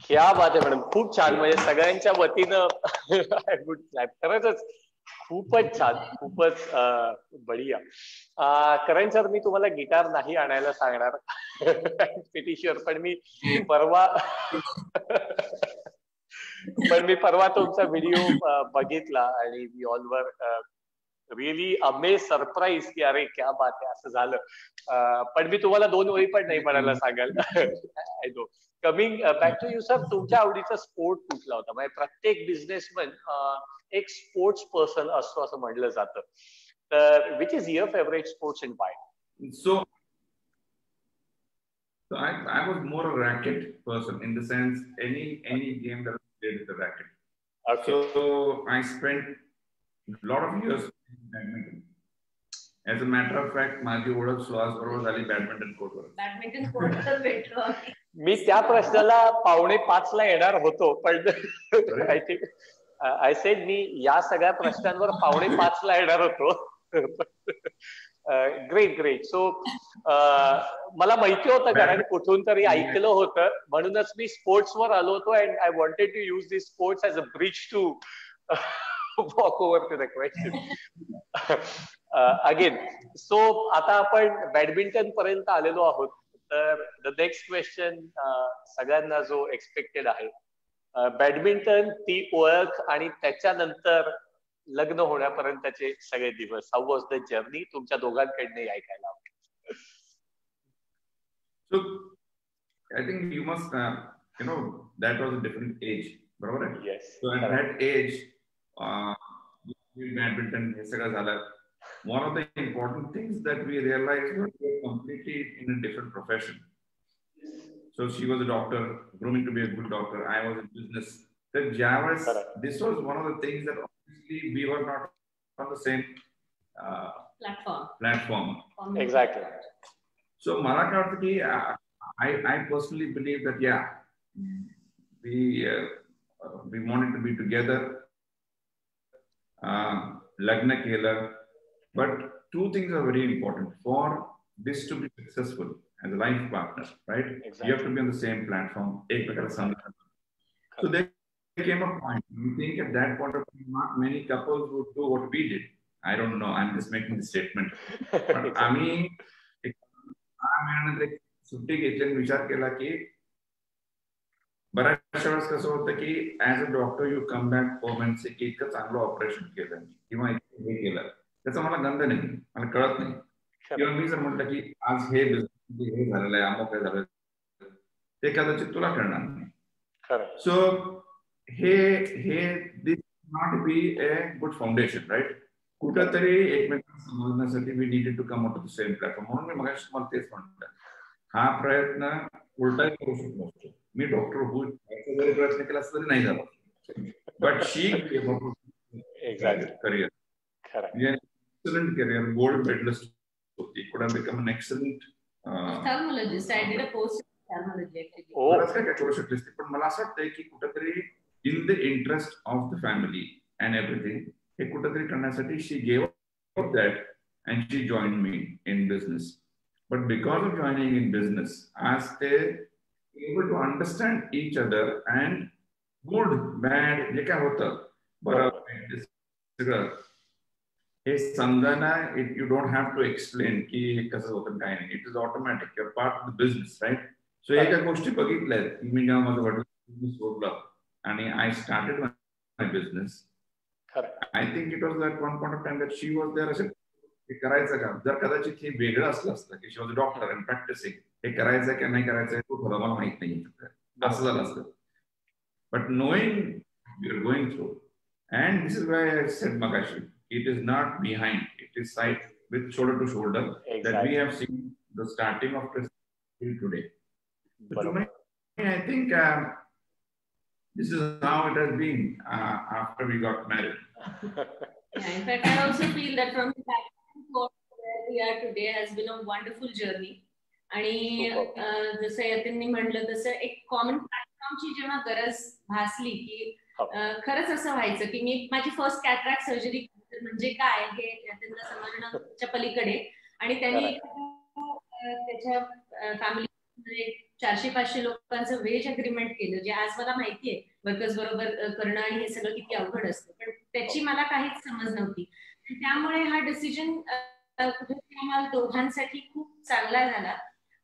क्या बात आहे मॅडम, खूप छान. म्हणजे सगळ्यांच्या वतीनं आय वुड क्लॅप. खरंच खूपच छान, खूपच बढिया. करण सर, मी तुम्हाला गिटार नाही आणायला सांगणार पिटी शुअर, पण मी परवा तुमचा व्हिडिओ बघितला आणि वी ऑल वर रिअली अमेज, सरप्राईज की अरे क्या बात आहे, असं झालं. पण मी तुम्हाला 2 ओळी पण नाही म्हणायला सांगाल. I know. Coming back to you sir, तुमच्या आवडीचा स्पोर्ट कुठला होता? म्हणजे प्रत्येक बिझनेसमन एक स्पोर्ट्स पर्सन असतो असं म्हटलं जातं, तर which is your favourite sports and Y? So I was more a racket person, in the sense any game that I played with the racket. Okay. So I spent a lot of years in badminton. As a matter of fact, माझी ओळख सुहास बरोबर झाली badminton कोर्टवर. Badminton कोर्टवर भेटलो. मी त्या प्रश्नाला 4:45 येणार होतो, पण आय थिंक आय सेड मी या सगळ्या प्रश्नांवर 4:45 येणार होतो. ग्रेट. सो मला माहिती होतं, कारण कुठून तरी ऐकलं होतं, म्हणूनच मी स्पोर्ट्सवर आलो होतो. And I wanted to use this sports as a bridge to walk over to the question again. So आता आपण बॅडमिंटन पर्यंत आलेलो आहोत. तर द नेक्स्ट क्वेश्चन सगळ्यांना जो एक्सपेक्टेड आहे, बॅडमिंटन, ती ओळख आणि त्याच्यानंतर लग्न होण्यापर्यंतचे सगळे दिवस. How was the journey? तुमच्या दोघांकडनं ऐकायला आवडेल. So I think you must that was a different age, बरोबर आहे? Yes. So at that age badminton हे सगळं झालं. One of the important things that we realized was we were completely in a different profession. So she was a doctor, grooming to be a good doctor. I was in business. That Javas, this was one of the things that obviously we were not on the same platform. Exactly. So मला काय वाटतं की I personally believe that we wanted to be together. Lagna केलं. But two things are very important for this to be successful as a life partner, right? Exactly. You have to be on the same platform. So there came a point. I think at that point of time, not many couples would do what we did. I don't know. I'm just making the statement. But I mean, सुट्टी घेतली विचार केला की बऱ्याचशा वेळेस कसं होतं की as a doctor you come back home and say की इतकं चांगलं ऑपरेशन केलं किंवा इतकं हे केलं, त्याचा मला गंध नाही, मला कळत नाही. किंवा मी जर म्हटलं की आज हे झालेलं आहे, अमुक काय झालं, ते कदाचित तुला कळणार नाही. सो हे this not be a good foundation, right? कुठंतरी एकमेकांना समजण्यासाठी we needed to come out to the same platform. म्हणून मी मगाशी मला तेच म्हटलं, हा प्रयत्न उलटाही करू शकलो असतो. मी डॉक्टर होऊ जरी प्रयत्न केला असता तरी नाही झाला. But she career, excellent career, gold medalist. He could have become an excellent ophthalmologist. I did a post ophthalmology actually. काय करू शकतेस, पण मला असं वाटतंय की कुठेतरी in the interest of the family and everything हे कुठेतरी करण्यासाठी she gave up that and she join me in business. But because of joining in business आज ते able to understand each other and good bad जे काय होतं बरं सगळं हे समजायला you don't have to explain की हे कसं होतं काय नाही. It is automatic. You're part of the business, right? So एका गोष्टी बघितल्यात की मी जेव्हा माझं वडील बिझनेस सोडलं आणि I started my business. I think it was at one point of time that she was there. असे हे करायचं का, जर कदाचित हे वेगळं असलं असतं की she was a doctor and practicing, हे करायचं की नाही करायचं तो थोडं मला माहित नाही असं झालं असतं. But knowing we are going through and this is why I said मगाशी, it is not behind, it is side with shoulder to shoulder that we have seen the starting of this till today. So to me, I think this is how it has been after we got married. In fact, I also feel that from where we are today has been a wonderful journey. आणि जसं यतीननी म्हटलं तसं एक common प्लॅटफॉर्मची जेव्हा गरज भासली की खरंच असं व्हायचं की मी माझी फर्स्ट कॅटरॅक्ट सर्जरी म्हणजे काय हे यतीनला समजण्याच्या पलीकडे, आणि त्यांनी त्याच्या फॅमिली 400-500 लोकांचं वेज अग्रीमेंट केलं, जे आज मला माहितीये वर्कर्स बरोबर करणं आणि हे सगळं किती अवघड असतं, पण त्याची मला काहीच समज नव्हती. त्यामुळे हा डिसिजन आम्हाला दोघांसाठी खूप चांगला झाला.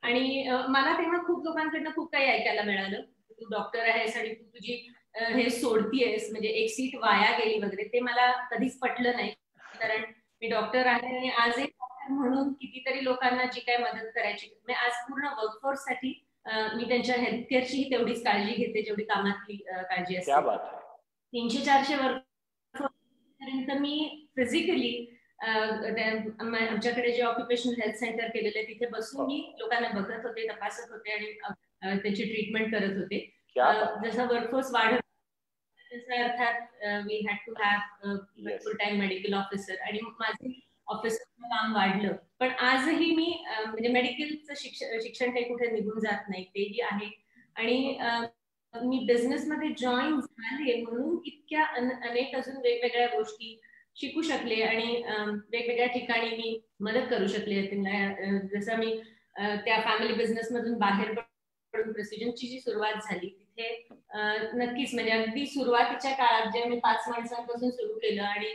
आणि मला तेव्हा खूप लोकांकडनं खूप काही ऐकायला मिळालं, तू डॉक्टर आहेस आणि तू तुझी हे सोडतीयस, म्हणजे एक सीट वाया गेली वगैरे. ते मला कधीच पटलं नाही, कारण मी डॉक्टर आहे आणि आजही डॉक्टर म्हणून कितीतरी लोकांना जी काय मदत करायची, आज पूर्ण वर्कफोर्स साठी मी त्यांच्या हेल्थकेअरची तेवढीच काळजी घेते जेवढी कामातली काळजी असते. 300-400 वर्कफोर्स पर्यंत मी फिजिकली आमच्याकडे जे ऑक्युपेशनल हेल्थ सेंटर केलेलं आहे तिथे बसून मी लोकांना बघत होते, तपासत होते आणि त्याची ट्रीटमेंट करत होते. जसं वर्कफोर्स वाढत त्याचा अर्थात we had to have full time medical officer आणि माझे ऑफिसरचं काम वाढलं. पण आजही मी म्हणजे मेडिकलचं शिक्षण काही कुठे निघून जात नाही, तेही आहे. आणि मी बिझनेस मध्ये जॉईन झाले म्हणून इतक्या अनेक अजून वेगवेगळ्या गोष्टी शिकू शकले आणि वेगवेगळ्या ठिकाणी मी मदत करू शकले. जसं मी त्या फॅमिली बिझनेस मधून बाहेर पडून प्रेसिजनची जी सुरुवात झाली तिथे नक्कीच म्हणजे अगदी सुरुवातीच्या काळात जे मी 5 माणसांपासून सुरू केलं आणि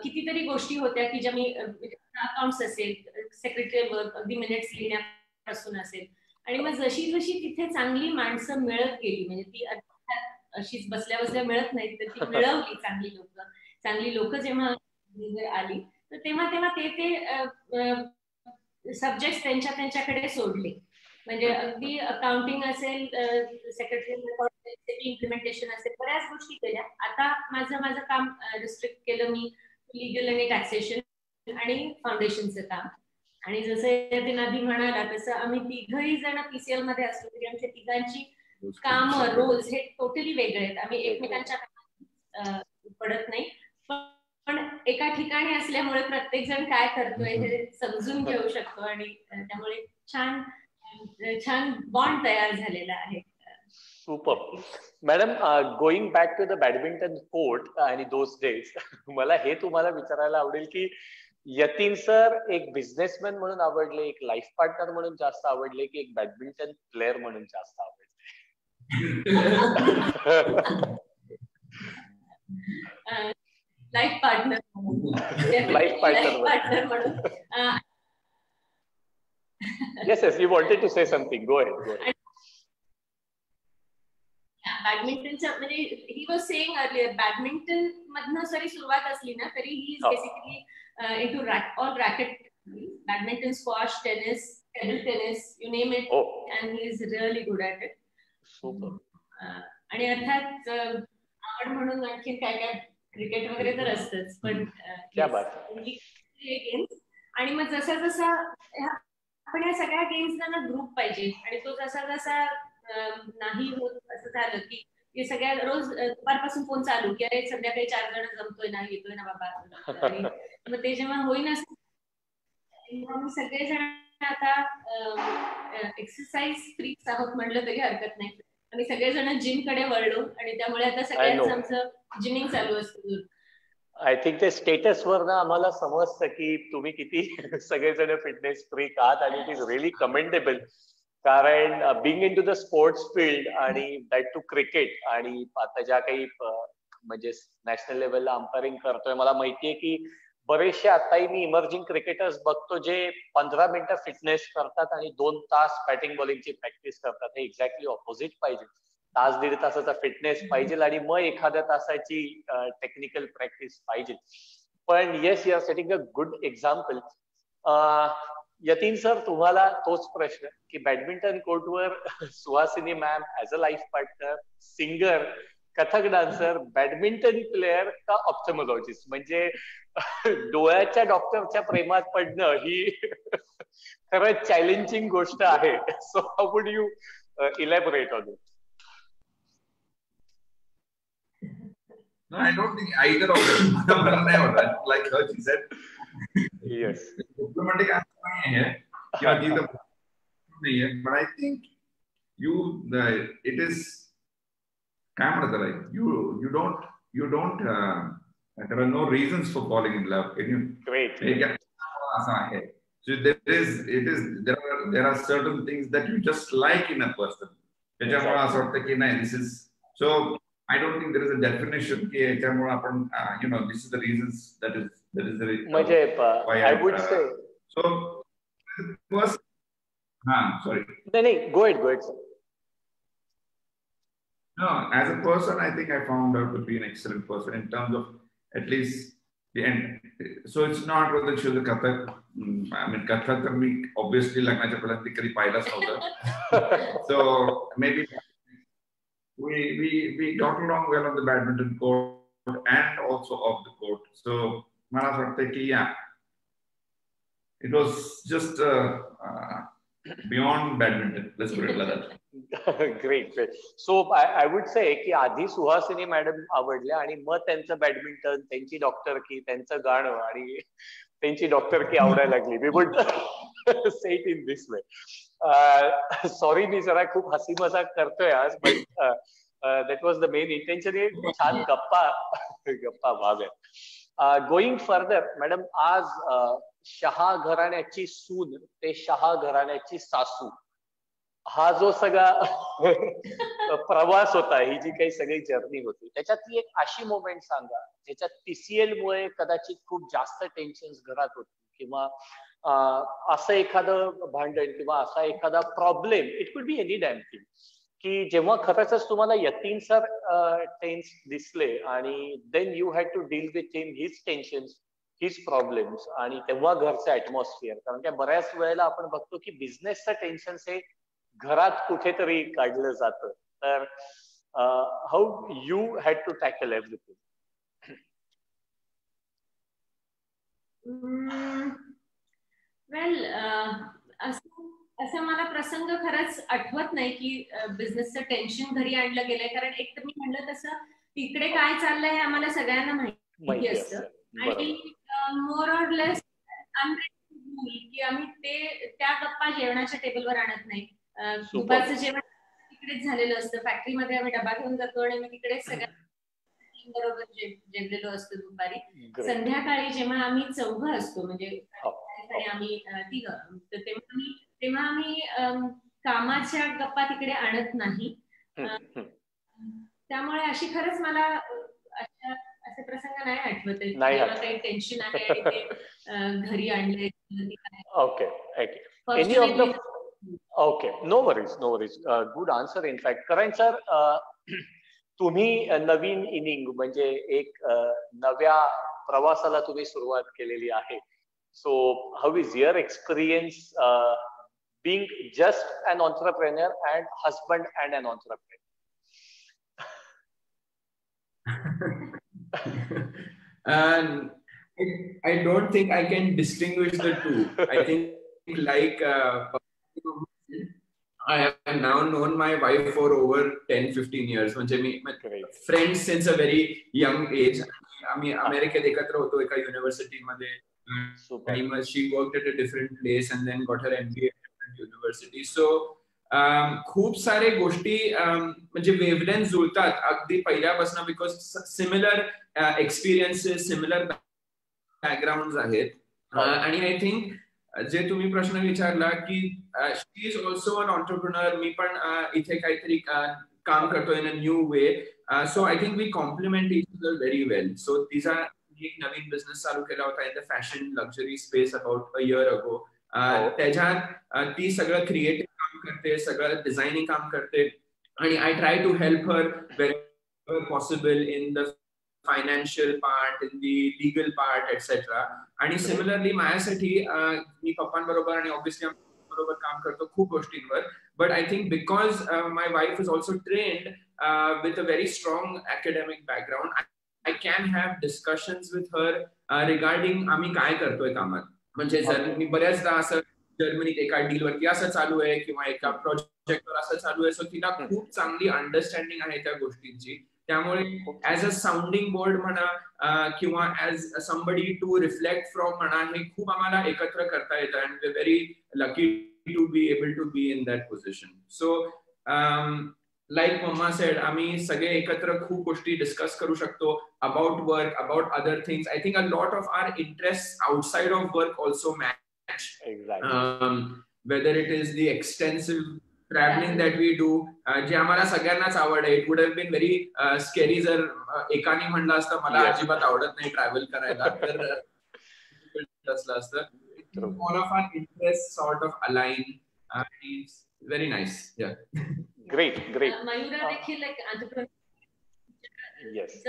कितीतरी गोष्टी होत्या की ज्या मी अकाउंट्स असेल, सेक्रेटरी वर्क, अगदी मिनिट्स लिहिण्यापासून असेल. आणि मग जशी जशी तिथे चांगली माणसं मिळत गेली, म्हणजे ती अशीच बसल्या बसल्या मिळत नाही तर ती मिळवली चांगली लोक जेव्हा आली तर तेव्हा ते सब्जेक्ट त्यांच्याकडे सोडले. म्हणजे अगदी अकाउंटिंग असेल, सेक्रेटरी इम्प्लिमेंटेशन असेल, बऱ्याच गोष्टी केल्या. आता माझं काम रिस्ट्रिक्ट केलं मी लिगल आणि टॅक्सेशन आणि फाउंडेशनचं काम. आणि जसं यतीन आधी म्हणाला तसं आम्ही तिघही जण पीसीएल मध्ये असलो तरी आमच्या तिघांची कामं, रोल्स हे टोटली वेगळे आहेत. आम्ही एकमेकांच्या कामात पडत नाही, पण एका ठिकाणी असल्यामुळे प्रत्येक जण काय करतोय हे समजून घेऊ शकतो आणि त्यामुळे छान बॉन्ड तयार झालेला आहे. Super. Madam, going back to the badminton court आणि दोज डेज, मला हे तुम्हाला विचारायला आवडेल की यतीन सर एक बिझनेसमॅन म्हणून आवडले, एक लाईफ पार्टनर म्हणून जास्त आवडले, की एक बॅडमिंटन प्लेअर म्हणून जास्त आवडले? लाईफ पार्टनर म्हणून. Yes, you wanted to say something. Go ahead. बॅडमिंटनचं म्हणजे he was saying earlier, badminton मधनं जरी सुरुवात असली ना तरी he is basically into all racket, badminton, squash, tennis, table tennis, you name it, and he is really good at it. आणि अर्थात आवड म्हणून आणखी काय काय क्रिकेट वगैरे तर असतंच, पण गेम्स. आणि मग जसा जसा आपण या सगळ्या गेम्सला ना ग्रुप पाहिजे आणि तो जसा जसा नाही होत असं झालं की हे सगळ्या रोज दुपारपासून फोन चालू की अरे संध्याकाळी 4 जण जमतोय ना, येतोय ना बाबा. आणि मग ते जेव्हा होईना तेव्हा सगळेजण आता एक्सरसाइज फ्रीक्स आहोत म्हटलं तरी हरकत नाही. आम्ही सगळेजण जिम कडे वळलो आणि त्यामुळे आता सगळ्यांचं आमचं जिमिंग चालू असतं. आय थिंक ते स्टेटस वर ना आम्हाला समजतं की तुम्ही किती सगळेजण फिटनेस फ्रीक आहात आणि इट इज रिअली कमेंडेबल. कारण being into the sports field आणि दॅट टू क्रिकेट, आणि आता ज्या काही म्हणजे नॅशनल लेवलला अंपायरिंग करतोय, मला माहितीये की बरेचसे आताही मी इमर्जिंग क्रिकेटर्स बघतो जे 15 मिनिटं फिटनेस करतात आणि 2 तास बॅटिंग बॉलिंगची प्रॅक्टिस करतात. हे एक्झॅक्टली ऑपोजिट पाहिजे. 1-1.5 तासाचा फिटनेस पाहिजे आणि मग एखाद्या तासाची टेक्निकल प्रॅक्टिस पाहिजे. पण yes, you are setting a good example. Yatin sir, तुम्हाला तोच प्रश्न की बॅडमिंटन कोर्टवर Suhasini ma'am as a life partner, singer, Kathak dancer, badminton player का ऑप्थेमॉलॉजिस्ट, म्हणजे डोळ्याच्या डॉक्टरच्या प्रेमात पडणं ही खरंच चॅलेंजिंग गोष्ट आहे. So how would you elaborate on it? No, I don't think either of them. Like her, she said. Yes. Diplomatic answer nahi hai. But I think it is kind of like you don't. There are no reasons for falling in love. Great. So there are certain things that you just like in a person. So I don't think there is a definition. This is the reasons. That is the reason. why I would say. So first, sorry. No, go ahead, sir. No, as a person, I think I found out to be an excellent person in terms of at least the end. So it's not whether she was a Kathak. I mean, Kathak me obviously lagnacha palanti kari pailas navta. So maybe we got along well on the badminton court and also off the court. So mala sagte ki it was just beyond badminton. Let's put it like that. Great. So I would say की आधी Suhasini madam आवडल्या आणि मग त्यांचं badminton, त्यांची डॉक्टरकी, त्यांचं गाणं आणि त्यांची डॉक्टरकी आवडायला लागली. We would say it in this way. Sorry मी जरा खूप हसी मजाक करतोय आज, but that was the main intention. छान गप्पा व्हाव्या. Going further, मॅडम, आज शहा घराण्याची सून ते शहा घराण्याची सासू हा जो सगळा प्रवास होता, ही जी काही सगळी जर्नी होती, त्याच्यातली एक अशी मोमेंट सांगा ज्याच्यात TCL मुळे कदाचित खूप जास्त टेन्शन्स घरात होती, किंवा असं एखादं भांडण किंवा असा एखादा problem, it could be any dam thing, की जेव्हा खरंच तुम्हाला यतीन सर टेन्स दिसले आणि then you had to deal with him, his tensions, his problems, आणि तेव्हा घरचं ऍटमॉस्फिअर. कारण की बऱ्याच वेळेला आपण बघतो की बिझनेसचं टेन्शन्स हे घरात कुठेतरी काढलं जातं. तर how you had to tackle everything? Well, असं मला प्रसंग खरंच आठवत नाही की बिझनेसचं टेन्शन घरी आणलं गेलंय, कारण एक तर मी म्हणलं तसं तिकडे काय चाललंय हे आम्हाला सगळ्यांना माहिती असतं, आणि मोर ऑर लेस की आम्ही त्या गप्पा जेवणाच्या टेबलवर आणत नाही. दुपारचं जेवण तिकडेच झालेलं असतं, फॅक्टरीमध्ये आम्ही डबा घेऊन जातो आणि मी तिकडेच सगळ्या बरोबर जेवलेलो असतो दुपारी. संध्याकाळी जेव्हा आम्ही चौघं असतो, म्हणजे आणि आम्ही तिघं, तेव्हा आम्ही कामाच्या गप्पा तिकडे आणत नाही. त्यामुळे अशी खरंच मला असे प्रसंग नाही आठवत आहे काही टेन्शन आहे आणि ते घरी आणले. Okay. Okay, no worries. Good answer in fact. Karan sir, तुम्ही नवीन इनिंग म्हणजे एक नव्या प्रवासाला तुम्ही सुरुवात केलेली आहे. So how is your experience being just an entrepreneur and husband and an entrepreneur? I don't think I can distinguish the two. I think like I have now known my wife for over 10-15 years. म्हणजे मी friends since a very young age. आम्ही अमेरिकेत एकत्र होतो एका युनिव्हर्सिटीमध्ये, आणि मग she worked at a different place and then got her MBA at a different university. So खूप सारे गोष्टी म्हणजे वेवलेंथ जुळतात अगदी पहिल्यापासून, because similar experiences, similar background आहेत. आणि आय थिंक जे तुम्ही प्रश्न विचारला की she is also an entrepreneur, मी पण इथे काहीतरी काम करतो in a new way. So I think we complement each other very well. So तिचा एक नवीन बिझनेस चालू केला होता in the fashion luxury space about a year ago. त्याच्यात ती सगळं क्रिएटिव्ह काम करते, सगळं डिझायनिंग काम करते, आणि I try to help her very possible in the financial part, in the legal part, etcetera. आणि सिमिलरली माझ्यासाठी मी पप्पांबरोबर आणि ऑब्व्हियसली बरोबर काम करतो खूप गोष्टींवर. But I think because my wife is also trained with a very strong academic background, I can have discussions with her regarding आम्ही काय करतोय कामात. म्हणजे जर मी बऱ्याचदा असं जर्मनीत एका डीलवरती असं चालू आहे किंवा एका प्रोजेक्टवर असं चालू आहे, सो तिला खूप चांगली अंडरस्टँडिंग आहे त्या गोष्टींची. त्यामुळे ऍज अ साऊंडिंग बोर्ड म्हणा किंवा as somebody to reflect from म्हणा, हे खूप आम्हाला एकत्र करता येतं. And we very lucky to be able to be in that position. So like mamma said, आम्ही सगळे एकत्र खूप गोष्टी डिस्कस करू शकतो about work, about other things. I think a lot of our interest outside of work also match. Whether it is the extensive traveling that we do, जे आम्हाला सगळ्यांनाच आवड आहे. It would have been very scary जर एकाने म्हणलं असतं मला अजिबात आवडत नाही ट्रॅव्हल करायला, तर असलं असतं. All of our interests sort of align. It's very nice. Yeah. Great. Mayura देखील एक एंटरप्रेन्योर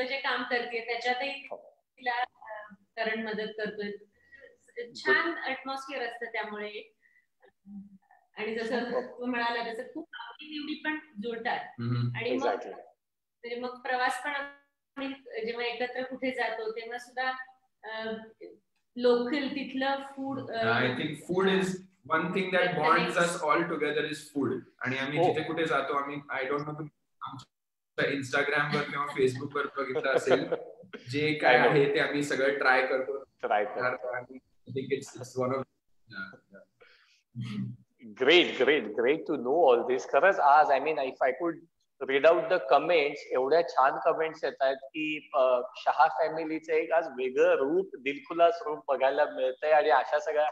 जे काम करते त्याच्यातही तिला करण मदत करतोय. छान ऍटमॉस्फिअर असतं त्यामुळे. आणि जसं तू म्हणाला तसं खूप आवडी निवडी पण जुळतात. आणि मग प्रवास पण आम्ही जेव्हा एकत्र कुठे जातो तेव्हा सुद्धा लोकल तिथलं food. I think food is one thing that bonds us all together is food. आणि आम्ही जिथे कुठे जातो आम्ही आय डोंट नो आमच्या इंस्टाग्राम वर किंवा फेसबुक वर बघितलं असेल जे काय आहे ते आम्ही सगळं ट्राय करतो. Great to know all this. खरंच आज I mean if I could read out the comments, एवढ्या छान कमेंट्स येत आहेत की शहा फॅमिलीचं एक आज वेगळं रूप, दिलखुलास रूप बघायला मिळतंय आणि अशा सगळ्या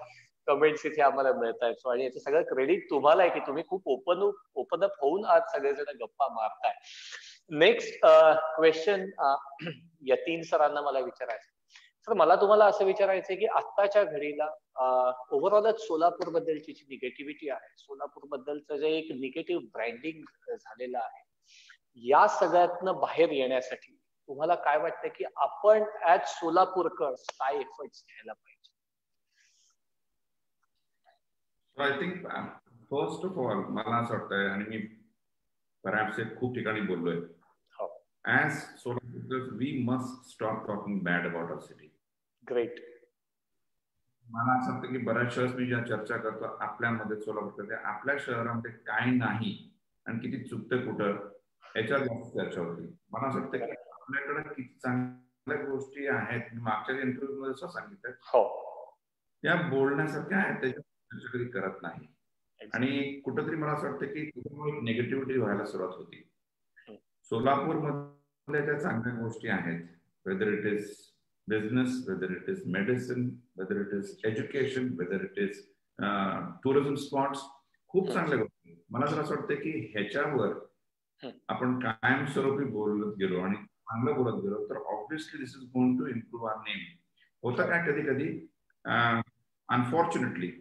कमेंट्स इथे आम्हाला मिळत आहेत. आणि याचं सगळं क्रेडिट तुम्हाला आहे की तुम्ही खूप ओपन अप होऊन आज सगळेजण गप्पा मारताय. नेक्स्ट क्वेश्चन यतीन सरांना मला विचारायचं. सर मला तुम्हाला असं विचारायचंय की आत्ताच्या घडीला ओव्हरऑलच सोलापूर बद्दलची जी निगेटिव्हिटी आहे, सोलापूर बद्दलचं जे एक निगेटिव्ह ब्रँडिंग झालेलं आहे, या सगळ्यातनं बाहेर येण्यासाठी तुम्हाला काय वाटतं की आपण ऍज सोलापूरकर काय एफर्ट्स घ्यायला पाहिजे? I think first of all मला असं वाटतंय आणि मी परहॅप्स खूप ठिकाणी बोललोय, as Solapurkars we must stop talking bad about our city. Great. मला असं वाटतं की बऱ्याच वेळेस मी ज्या चर्चा करतो आपल्यामध्ये सोलापूरमध्ये आपल्या शहरामध्ये काय नाही आणि किती चुकतं कुठं याच्यावर जास्त चर्चा होती. मला असं वाटतं की आपल्याकडे किती चांगल्या गोष्टी आहेत, मागच्या इंटरव्ह्यू मध्ये असं सांगितलं त्या बोलण्यासारख्या आहेत, त्याच्यावर चर्चा कधी करत नाही. आणि कुठंतरी मला असं वाटतं की त्याच्यामुळे निगेटिव्हिटी व्हायला सुरुवात होती. सोलापूर मध्ये ज्या चांगल्या गोष्टी आहेत, whether it is business, whether it is medicine, whether it is education, whether it is tourism spots, खूप चांगल्या गोष्टी. मला जर असं वाटतं की ह्याच्यावर आपण कायमस्वरूपी बोलत गेलो आणि चांगलं बोलत गेलो तर obviously this is going to improve our name. होतं काय कधी कधी unfortunately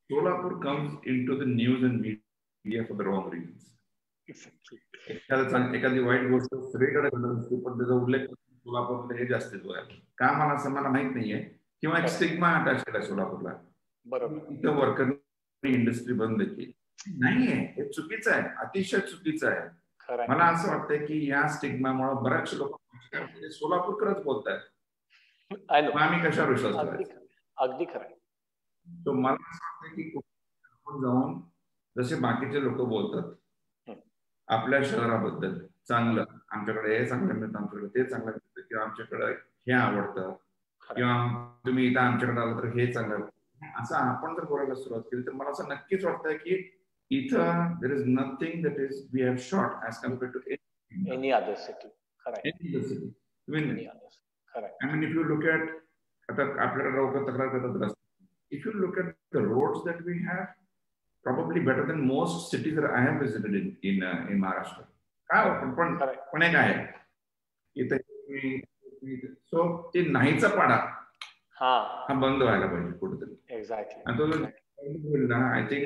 Solapur comes into the news and media for the wrong reasons. एखादी वाईट गोष्ट सगळीकडे घडत पण त्याचा उल्लेख सोलापूरला हे जास्तीच बघायला का मला असं मला माहित नाहीये, किंवा एक स्टिग्मा अटॅच केला सोलापूरला. बरोबर. इथं वर्कर इंडस्ट्री बंद केली नाहीये, हे चुकीचं आहे, अतिशय चुकीचं आहे. मला असं वाटतंय की या स्टिग्मामुळे बरेचसे लोक सोलापूरकरच बोलतायत, आम्ही कशावर विश्वास करायचा. अगदी खरं. तो मला असं वाटतं की जाऊन जसे बाकीचे लोक बोलतात आपल्या शहराबद्दल चांगलं, आमच्याकडे हे चांगलं मिळतं, आमच्याकडे ते चांगलं मिळतं, किंवा आमच्याकडे हे आवडतं, किंवा तुम्ही इथं आमच्याकडे आलं तर हे चांगलं, असं आपण जर बोलायला सुरुवात केली तर मला असं नक्कीच वाटतंय की इथं there is nothing that is we have short as compared to any other city. I mean, if you look at आता आपल्याकडे लोक तक्रार करतात रस्ते, if you look at the roads that we have, probably better than most cities that I have visited in Maharashtra. पण एक आहे इथे सो ते नाहीचा पाडा हा बंद व्हायला पाहिजे कुठेतरी. Exactly. I think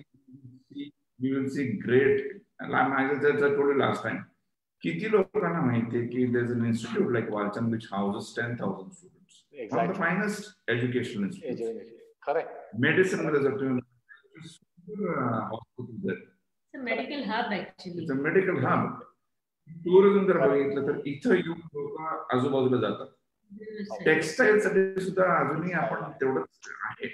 we will see great. माझं लास्ट टाइम किती लोकांना माहितीये की there is an institute like Walchand which houses 10,000 students, one of the finest education institute. Correct. Medicine मध्ये जर तुम्ही medical hub actually it's a medical hub. Tourism जर बघितलं तर इथं येऊन लोक आजूबाजूला जातात. टेक्सटाईल साठी सुद्धा अजूनही आपण तेवढंच आहे.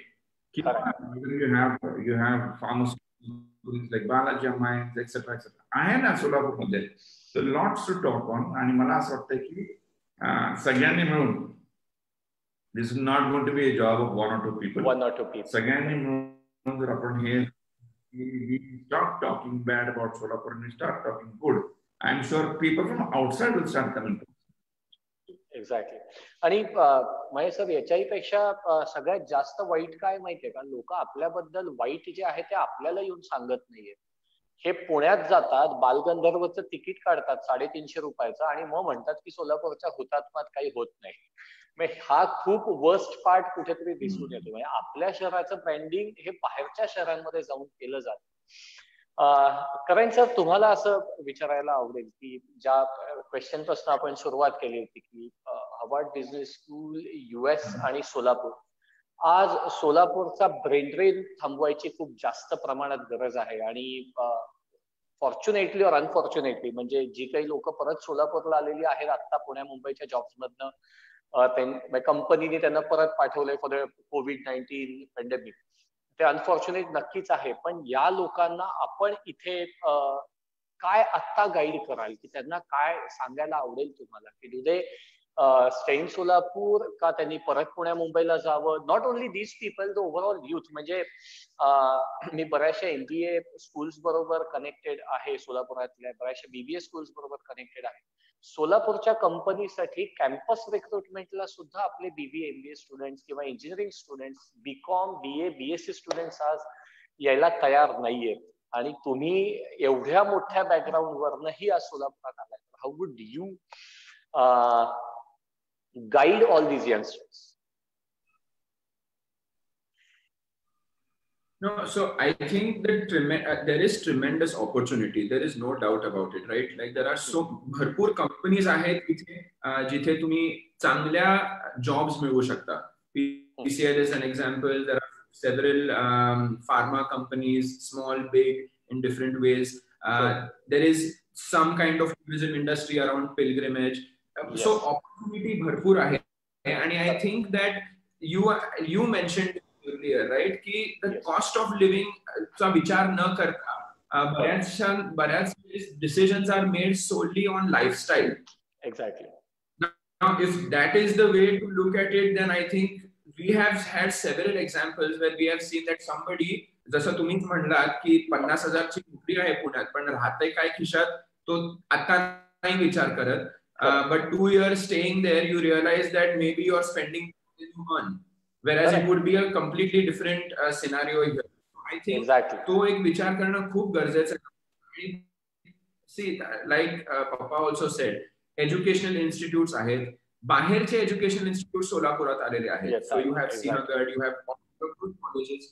You have pharmaceuticals like Balaji amines etcetera etcetera आहे ना सोलापूरमध्ये. Lots to talk on. आणि मला असं वाटतं की सगळ्यांनी मिळून, this is not going to be a job of one or two people. सगळ्यांनी मिळून जर आपण हे we stop talking bad about Solapur and we start talking good, I'm sure people from outside will start coming to us. Exactly. आणि Mahesh sir, याच्याही पेक्षा सगळ्यात जास्त वाईट काय माहितीये का, लोक आपल्याबद्दल वाईट जे आहे ते आपल्याला येऊन सांगत नाहीये. हे पुण्यात जातात, बालगंधर्वचं तिकीट काढतात 350 रुपयाचं आणि मग म्हणतात की सोलापूरच्या हुतात्म्यात काही होत नाही. हा खूप वर्स्ट पार्ट कुठेतरी दिसून येतो. म्हणजे आपल्या शहराचं ब्रँडिंग हे बाहेरच्या शहरांमध्ये जाऊन केलं जातं. करण सर, तुम्हाला असं विचारायला आवडेल की ज्या क्वेश्चन पासून आपण सुरुवात केली होती की हार्वर्ड बिझनेस स्कूल, US आणि सोलापूर, आज सोलापूरचा ब्रेन ड्रेन थांबवायची खूप जास्त प्रमाणात गरज आहे. आणि फॉर्च्युनेटली और अनफॉर्च्युनेटली म्हणजे जी काही लोक परत सोलापूरला आलेली आहेत आता पुण्या मुंबईच्या जॉब्स मधनं, कंपनीने त्यांना परत पाठवलंय फॉर द COVID-19 पॅन्डेमिक. ते अनफॉर्च्युनेट नक्कीच आहे, पण या लोकांना आपण इथे काय आत्ता गाईड कराल, की त्यांना काय सांगायला आवडेल तुम्हाला, की do they stay in Solapur, का त्यांनी परत पुण्या मुंबईला जावं? Not only these people, the overall youth. म्हणजे मी बऱ्याचशा MBA स्कूल्स बरोबर कनेक्टेड आहे, सोलापुरातल्या बऱ्याचशा BBA स्कूल्स बरोबर कनेक्टेड आहे. सोलापूरच्या कंपनीसाठी कॅम्पस रिक्रुटमेंटला सुद्धा आपले BBA MBA स्टुडंट्स किंवा engineering students, BCom BA BSc students आज यायला तयार नाहीयेत. आणि तुम्ही एवढ्या मोठ्या बॅकग्राऊंड वरनही आज सोलापुरात आलाय. How would you guide all these youngsters? No, so I think that there is tremendous opportunity. There is no doubt about it, right? Like there are so भरपूर companies आहेत जिथे तुम्ही चांगल्या jobs मिळवू शकता. PCL is an example. There are several pharma companies, small, big, in different ways. There is some kind of tourism industry around pilgrimage. Yes. So opportunity bharpur ahe, and I think that you mentioned earlier, right, ki the cost of living चा विचार न करता बऱ्याच decisions are made solely on lifestyle. Exactly. Now, if that is the way to look at it, then I think we have had several examples where we have seen that somebody, जसं तुम्हीच म्हणलात की 50,000 ची नोकरी आहे पुण्यात, पण राहतंय काय खिशात तो आता नाही विचार करत. But 2 years staying there, you realize that maybe you are spending more than you earn, whereas it would be a completely different scenario here. I think तो एक विचार करणं खूप गरजेचं आहे. See, like Papa also said, educational institutes आहेत, बाहेरचे educational institutes सोलापुरात आलेले आहेत. So you have Sinagad, you have good colleges.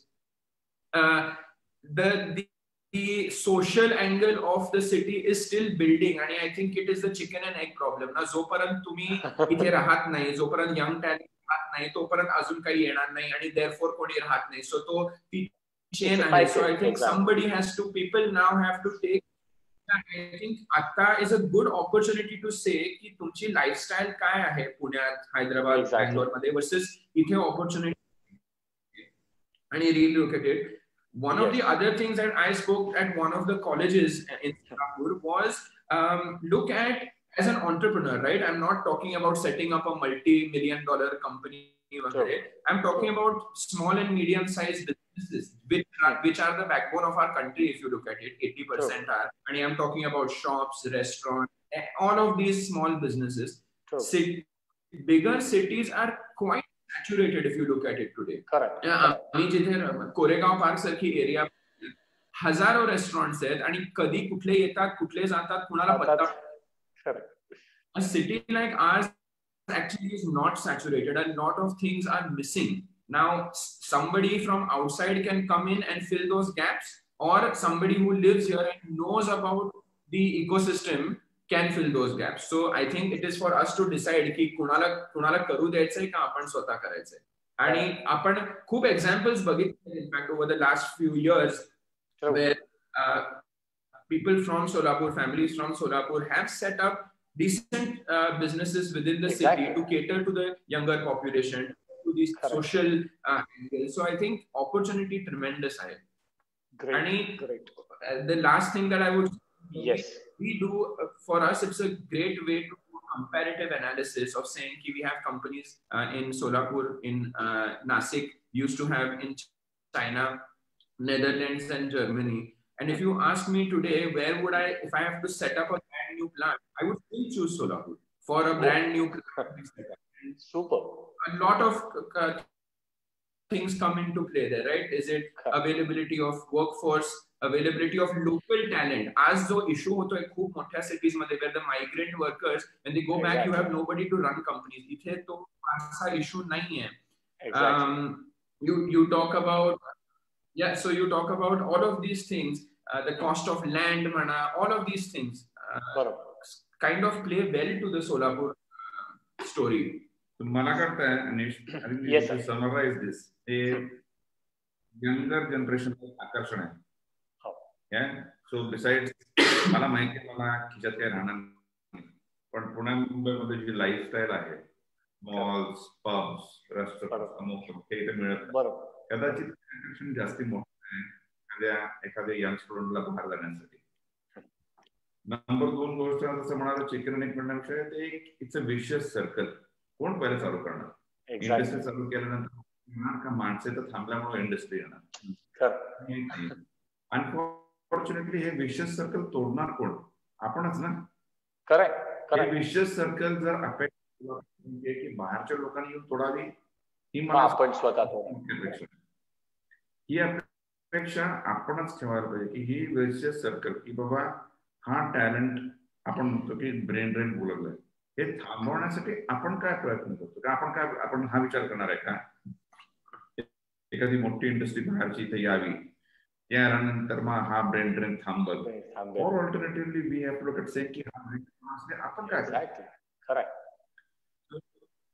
The social angle of the city is still building, and I think it is the chicken and egg problem. ना जोपर्यंत तुम्ही इथे राहत नाही, जोपर्यंत young talent राहत नाही, तोपर्यंत अजून काही येणार नाही, आणि therefore कोणी राहत नाही. So तो ती chain आहे. So I think people now have to take. I think आता is a good opportunity to say की तुमची lifestyle काय आहे पुण्यात, हैदराबाद, बँगलोर मध्ये versus इथे opportunity आणि relook at it. One of the other things that I spoke at one of the colleges in Singapore was look at as an entrepreneur, right? I'm not talking about setting up a multi-million-dollar company. Sure. I'm talking about small and medium-sized businesses, which are the backbone of our country. If you look at it, 80% are. And I'm talking about shops, restaurants, all of these small businesses. Bigger cities are quite saturated if you look at it today. Correct. आम्ही जिथे Koregaon park सारखी area, हजारो restaurants आहेत आणि कधी कुठले येतात, कुठले जातात, कुणाला पत्ता. A city like ours actually is not saturated. A lot of things are missing. Now, somebody from outside can come in and fill those gaps, or somebody who lives here and knows about the ecosystem can fill those gaps. So I think it is for us to decide की कुणाला करू द्यायचंय का आपण स्वतः करायचंय. आणि आपण खूप examples बघितले in fact over the last few years where people from Solapur, families from Solapur have set up decent businesses within the city to cater to the younger population, to these social angles. So I think opportunity tremendous hai. Great. The last thing that I would we do for us, it's a great way to do comparative analysis of saying ki we have companies in Solapur, in Nasik, used to have in China, Netherlands and Germany. And if you ask me today, where would if I have to set up a brand new plant, I would still choose Solapur for a brand new plant. Super. A lot of things come into play there, right? Is it availability of workforce, availability of local talent? As जो issue होतोय खूप मोठ्या cities मध्ये, where the migrant workers, when they go back, you have nobody to run companies. इथे तो असा issue नहीं है. You talk about so you talk about all of these things, the cost of land, all of these things kind of play well to the Solapur story. मला करताय अनिश, to summarize this, younger generation आकर्षण आहे. So besides, मला माहिती आहे मला खिशात काही राहणार नाही, पण पुण्या मुंबईमध्ये जी लाईफस्टाईल आहे मॉल्स, पब्स, रेस्टॉरंट, अमुक हे इथे मिळत नाही. बरोबर. कदाचित अट्रॅक्शन जास्ती मोठं आहे एखाद्या यंग स्टुडंटला बाहेर जाण्यासाठी. नंबर 2 गोष्ट जसं म्हणाले चिकन एक म्हणण्यापेक्षा ते एक इट्स अ विशियस सर्कल. कोण पहिले चालू करणार? इंडस्ट्री चालू केल्यानंतर का माणसे तर थांबल्यामुळे इंडस्ट्री येणार. अनफॉर्च्युनेटली हे विशियस सर्कल तोडणार कोण? आपणच ना. करेक्ट. हे विशियस सर्कल जर अपेक्षा की बाहेरच्या लोकांनी येऊन तोडावी ही मला आपण स्वतः ही अपेक्षा आपणच ठेवायला पाहिजे की ही विशियस सर्कल की बाबा हा टॅलेंट आपण म्हणतो की ब्रेन ड्रेन बोलवलंय हे थांबवण्यासाठी आपण काय प्रयत्न करतो का? आपण हा विचार करणार आहे का एखादी मोठी इंडस्ट्री बाहेरची इथे यावी यानंतर मग हा ब्रेन ड्रेन थांबल? और alternatively we have to look at saying की आपण काय करायचं?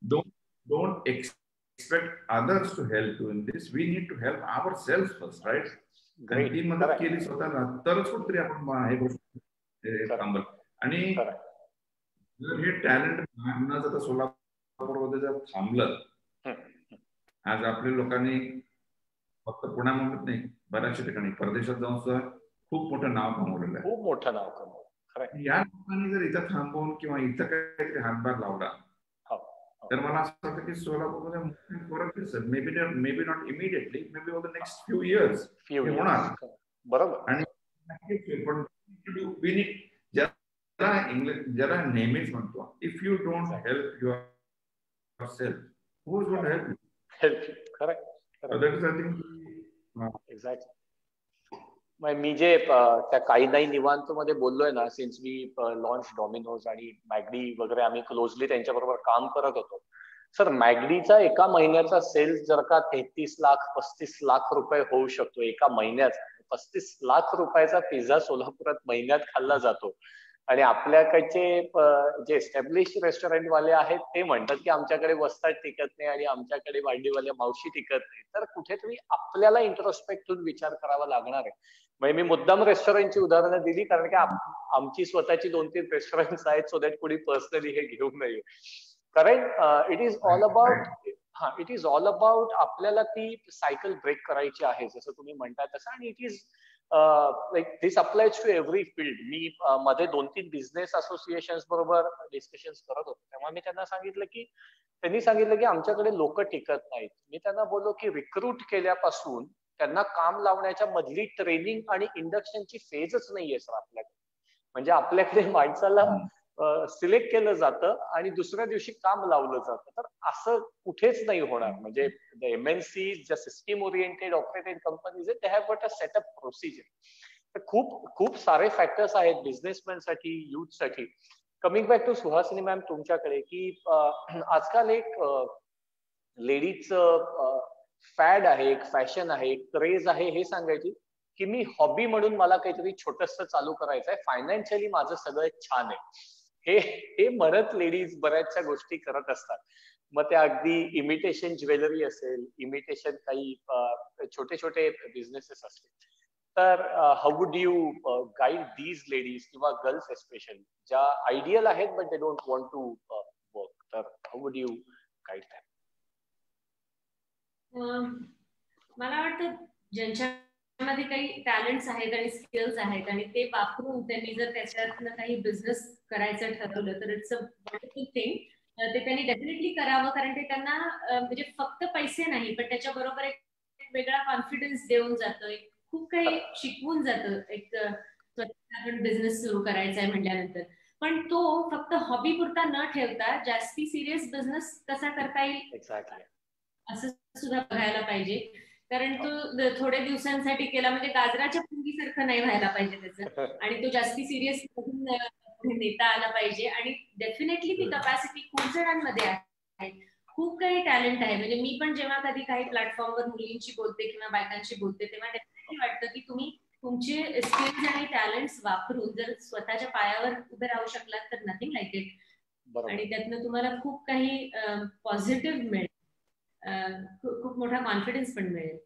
Don't expect others to help you in this. We need to help ourselves first, right? ती मदत केली स्वतःला तरच कुठेतरी आपण हे गोष्ट थांबल. आणि जर हे टॅलेंट न जाता सोलापूरमध्ये जर थांबलं, आज आपल्या लोकांनी फक्त पुण्यामध्ये नाही बऱ्याचशा ठिकाणी परदेशात जाऊन सुद्धा खूप मोठं नाव कमवलेलं आहे. खूप मोठं नाव कमवलं. या लोकांनी जर इथं थांबवून किंवा इथं काहीतरी हातभार लावला तर मला असं वाटतं की सोलापूरमध्ये फरक दिसेल. Maybe not immediately, maybe over the next few years होणार. बरोबर. आणि पण ज्याला नेहमीच म्हणतो if you don't help yourself who is going to help you? Correct. Exactly. मी जे त्या काही नाही निवांत मध्ये बोललोय ना, सिन्स वी लॉन्च डॉमिनोज आणि मॅगडी वगैरे आम्ही क्लोजली त्यांच्याबरोबर काम करत होतो. सर, मॅगडीचा एका महिन्याचा सेल्स जर का 33 लाख 35 लाख रुपये होऊ शकतो एका महिन्याचा, 35 लाख रुपयाचा पिझ्झा सोलापुरात महिन्यात खाल्ला जातो. आणि आपल्याकडचे जे एस्टॅब्लिश रेस्टॉरंट वाले आहेत ते म्हणतात की आमच्याकडे वस्ताद टिकत नाही आणि आमच्याकडे भांडीवाल्या मावशी टिकत नाही. तर कुठेतरी आपल्याला इंट्रोस्पेक्ट होऊन विचार करावा लागणार आहे. म्हणजे मी मुद्दाम रेस्टॉरंटची उदाहरणं दिली कारण की आमची स्वतःची 2-3 रेस्टॉरंट आहेत, सो दॅट कुणी पर्सनली हे घेऊ नये. कारण इट इज ऑल अबाउट आपल्याला ती सायकल ब्रेक करायची आहे जसं तुम्ही म्हणताय तसं. आणि it is like this applies to every field. मी मध्ये 2-3 बिझनेस असोसिएशन बरोबर डिस्कशन्स करत होतो तेव्हा मी त्यांना सांगितलं की आमच्याकडे लोक टिकत नाहीत. मी त्यांना बोललो की रिक्रूट केल्यापासून त्यांना काम लावण्याच्या मधली ट्रेनिंग आणि इंडक्शनची फेजच नाहीये सर आपल्याकडे. म्हणजे आपल्याकडे माणसाला सिलेक्ट केलं जातं आणि दुसऱ्या दिवशी काम लावलं जातं. तर असं कुठेच नाही होणार. म्हणजे MNC ज्या सिस्टीम ओरिएंटेड ऑपरेटेड कंपनीज आहेत, they have got a setup procedure. तर खूप सारे फॅक्टर्स आहेत बिझनेसमॅन साठी, युथ साठी. Coming back to Suhasini ma'am तुमच्याकडे, की आजकाल एक लेडीजचं फॅड आहे, एक फॅशन आहे, एक क्रेज आहे हे सांगायची की मी हॉबी म्हणून मला काहीतरी छोटंसं चालू करायचं आहे, फायनान्शियली माझं सगळं छान आहे. हे म्हणत लेडीज बऱ्याचशा गोष्टी करत असतात. मग त्या अगदी इमिटेशन ज्वेलरी असेल, इमिटेशन काही छोटे छोटे बिझनेसेस असतील. तर how would you guide these ladies किंवा गर्ल्स एस्पेशली ज्या आयडियल आहेत but they don't want to work? तर how would you guide them? मला वाटतं ज्यांच्यामध्ये काही टॅलेंट्स आहेत आणि स्किल्स आहेत आणि ते वापरून त्यांनी जर त्याच्यातनं काही बिझनेस करायचं ठरवलं तर इट्स अ वंडरफुल थिंग. ते त्यांनी डेफिनेटली करावं, कारण ते त्यांना म्हणजे फक्त पैसे नाही पण त्याच्याबरोबर एक वेगळा कॉन्फिडन्स देऊन जातं, खूप काही शिकवून जातं. एक स्वतः बिझनेस सुरू करायचा आहे म्हटल्यानंतर. पण तो फक्त हॉबी पुरता न ठेवता जास्ती सिरियस बिझनेस कसा करता येईल असं सुद्धा बघायला पाहिजे. कारण तो थोड्या दिवसांसाठी केला म्हणजे गाजराच्या पुंगीसारखं नाही व्हायला पाहिजे त्याचं. आणि तो जास्ती सिरियस नेता आला पाहिजे. आणि डेफिनेटली ती कपॅसिटी खूप जणांमध्ये आहे, खूप काही टॅलेंट आहे. म्हणजे मी पण जेव्हा कधी काही प्लॅटफॉर्मवर मुलींशी बोलते किंवा बायकांशी बोलते तेव्हा डेफिनेटली वाटतं की तुम्ही तुमचे स्किल्स आणि टॅलेंट्स वापरून जर स्वतःच्या पायावर उभे राहू शकलात तर नथिंग लाईक इट. आणि त्यातनं तुम्हाला खूप काही पॉझिटिव्ह मिळेल, खूप मोठा कॉन्फिडन्स पण मिळेल.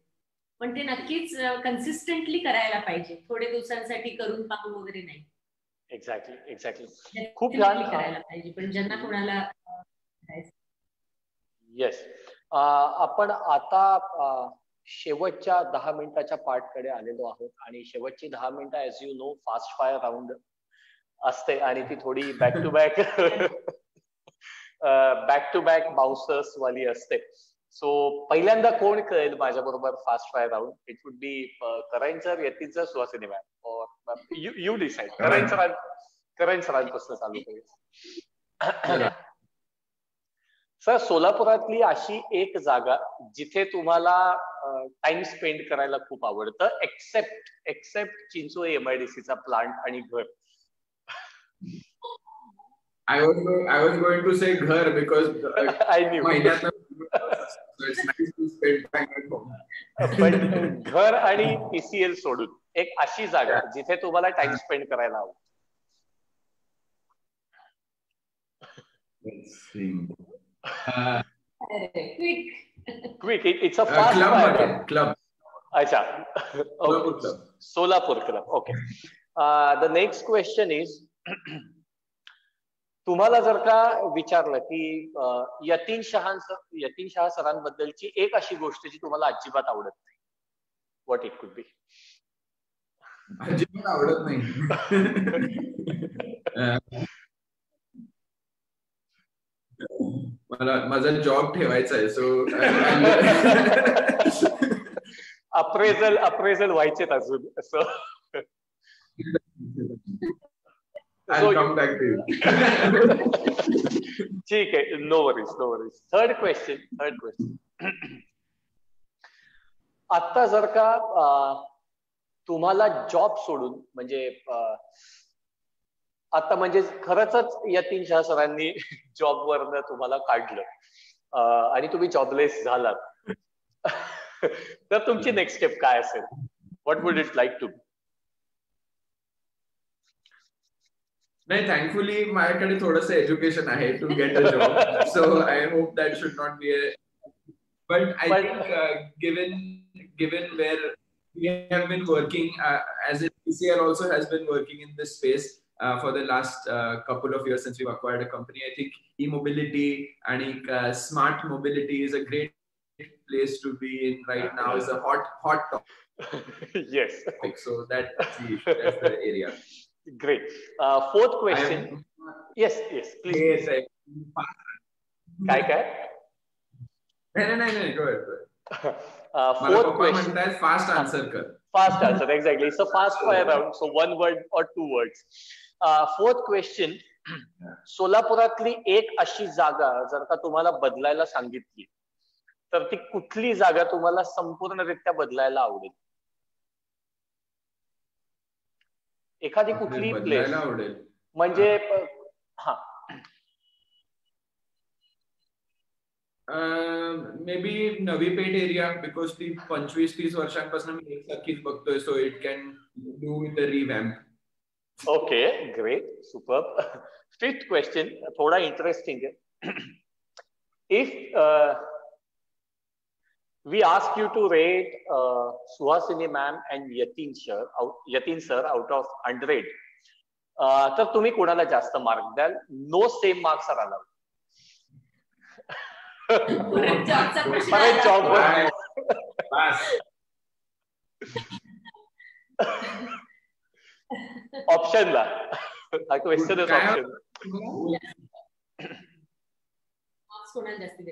पण ते नक्कीच कन्सिस्टंटली करायला पाहिजे, थोडे दिवसांसाठी करून पाहून वगैरे नाही. एक्झॅक्टली खूप छान करायला पाहिजे. पण ज्यांना कोणाला येस. आपण आता शेवटच्या 10 मिनिटाच्या पार्टकडे आलेलो आहोत आणि शेवटची 10 मिनिटं as you know fast fire round असते आणि ती थोडी बॅक टू बॅक बाउन्सर्स वाली असते. सो पहिल्यांदा कोण कळेल माझ्या बरोबर fast fire round? It would be Karan sir, Yatin sir, Suhasini ma'am, और यू डिसाइड. करण सरांपासून चालू करूया. सर, सोलापुरातली अशी एक जागा जिथे तुम्हाला टाइम स्पेंड करायला खूप आवडतं, एक्सेप्ट चिंचोळी MIDC चा प्लांट आणि घर. I was going to say घर because I knew. It's nice to spend time at home. पण घर आणि PCL सोडून एक अशी जागा जिथे तुम्हाला टाइम स्पेंड करायला आवडतं. Let's see. Quick. It's a fast club. Acha. Okay. Solapur club. Okay. The next question is, तुम्हाला जर का विचारलं की यतीन शाह सरांबद्दलची एक अशी गोष्ट जी तुम्हाला अजिबात आवडत नाही, व्हॉट इट कुड बी? अजिबात आवडत नाही. मला माझा जॉब ठेवायचा आहे, सो अप्रेझल व्हायचेत अजून. So I'll come back to you. ठीक आहे, नो वरीज. Third question. आता जर का तुम्हाला जॉब सोडून म्हणजे आता म्हणजे खरंच यतीन शाह सरांनी जॉबवरनं तुम्हाला काढलं आणि तुम्ही जॉबलेस झालात, तर तुमची नेक्स्ट स्टेप काय असेल? What would it like to be? नाही, थँकफुली माझ्याकडे थोडंसं एज्युकेशन आहे to get a job, so I hope that should not be a, but I think given where we have been working as in PCL also has been working in this space for the last couple of years since we've acquired a company. I think e-mobility and smart mobility is a great place to be in right now. Is a hot topic. Yes. So that's the area. Great. Fourth question. Yes, please. काय? नाही, go ahead. Fourth question. Fast answer कर. Fast answer, exactly. It's a fast fire round, so 1 word or 2 words. Fourth question. सोलापुरातली एक अशी जागा जर का तुम्हाला बदलायला सांगितली, तर ती कुठली जागा तुम्हाला संपूर्णरित्या बदलायला आवडेल? एखादी कुठली प्लेस म्हणजे हा, may be Navi Peth area, because ती 25-30 वर्षांपासून मी एकसारखीच बघतोय, so it can do with the रिवॅम्प. Okay, great, superb. Fifth question थोड़ा इंटरेस्टिंग है. If we ask you to rate Suhasini ma'am and Yatin sir out of 100, तर तुम्ही कोणाला जास्त मार्क द्याल? No same marks are allowed. Option ला question option.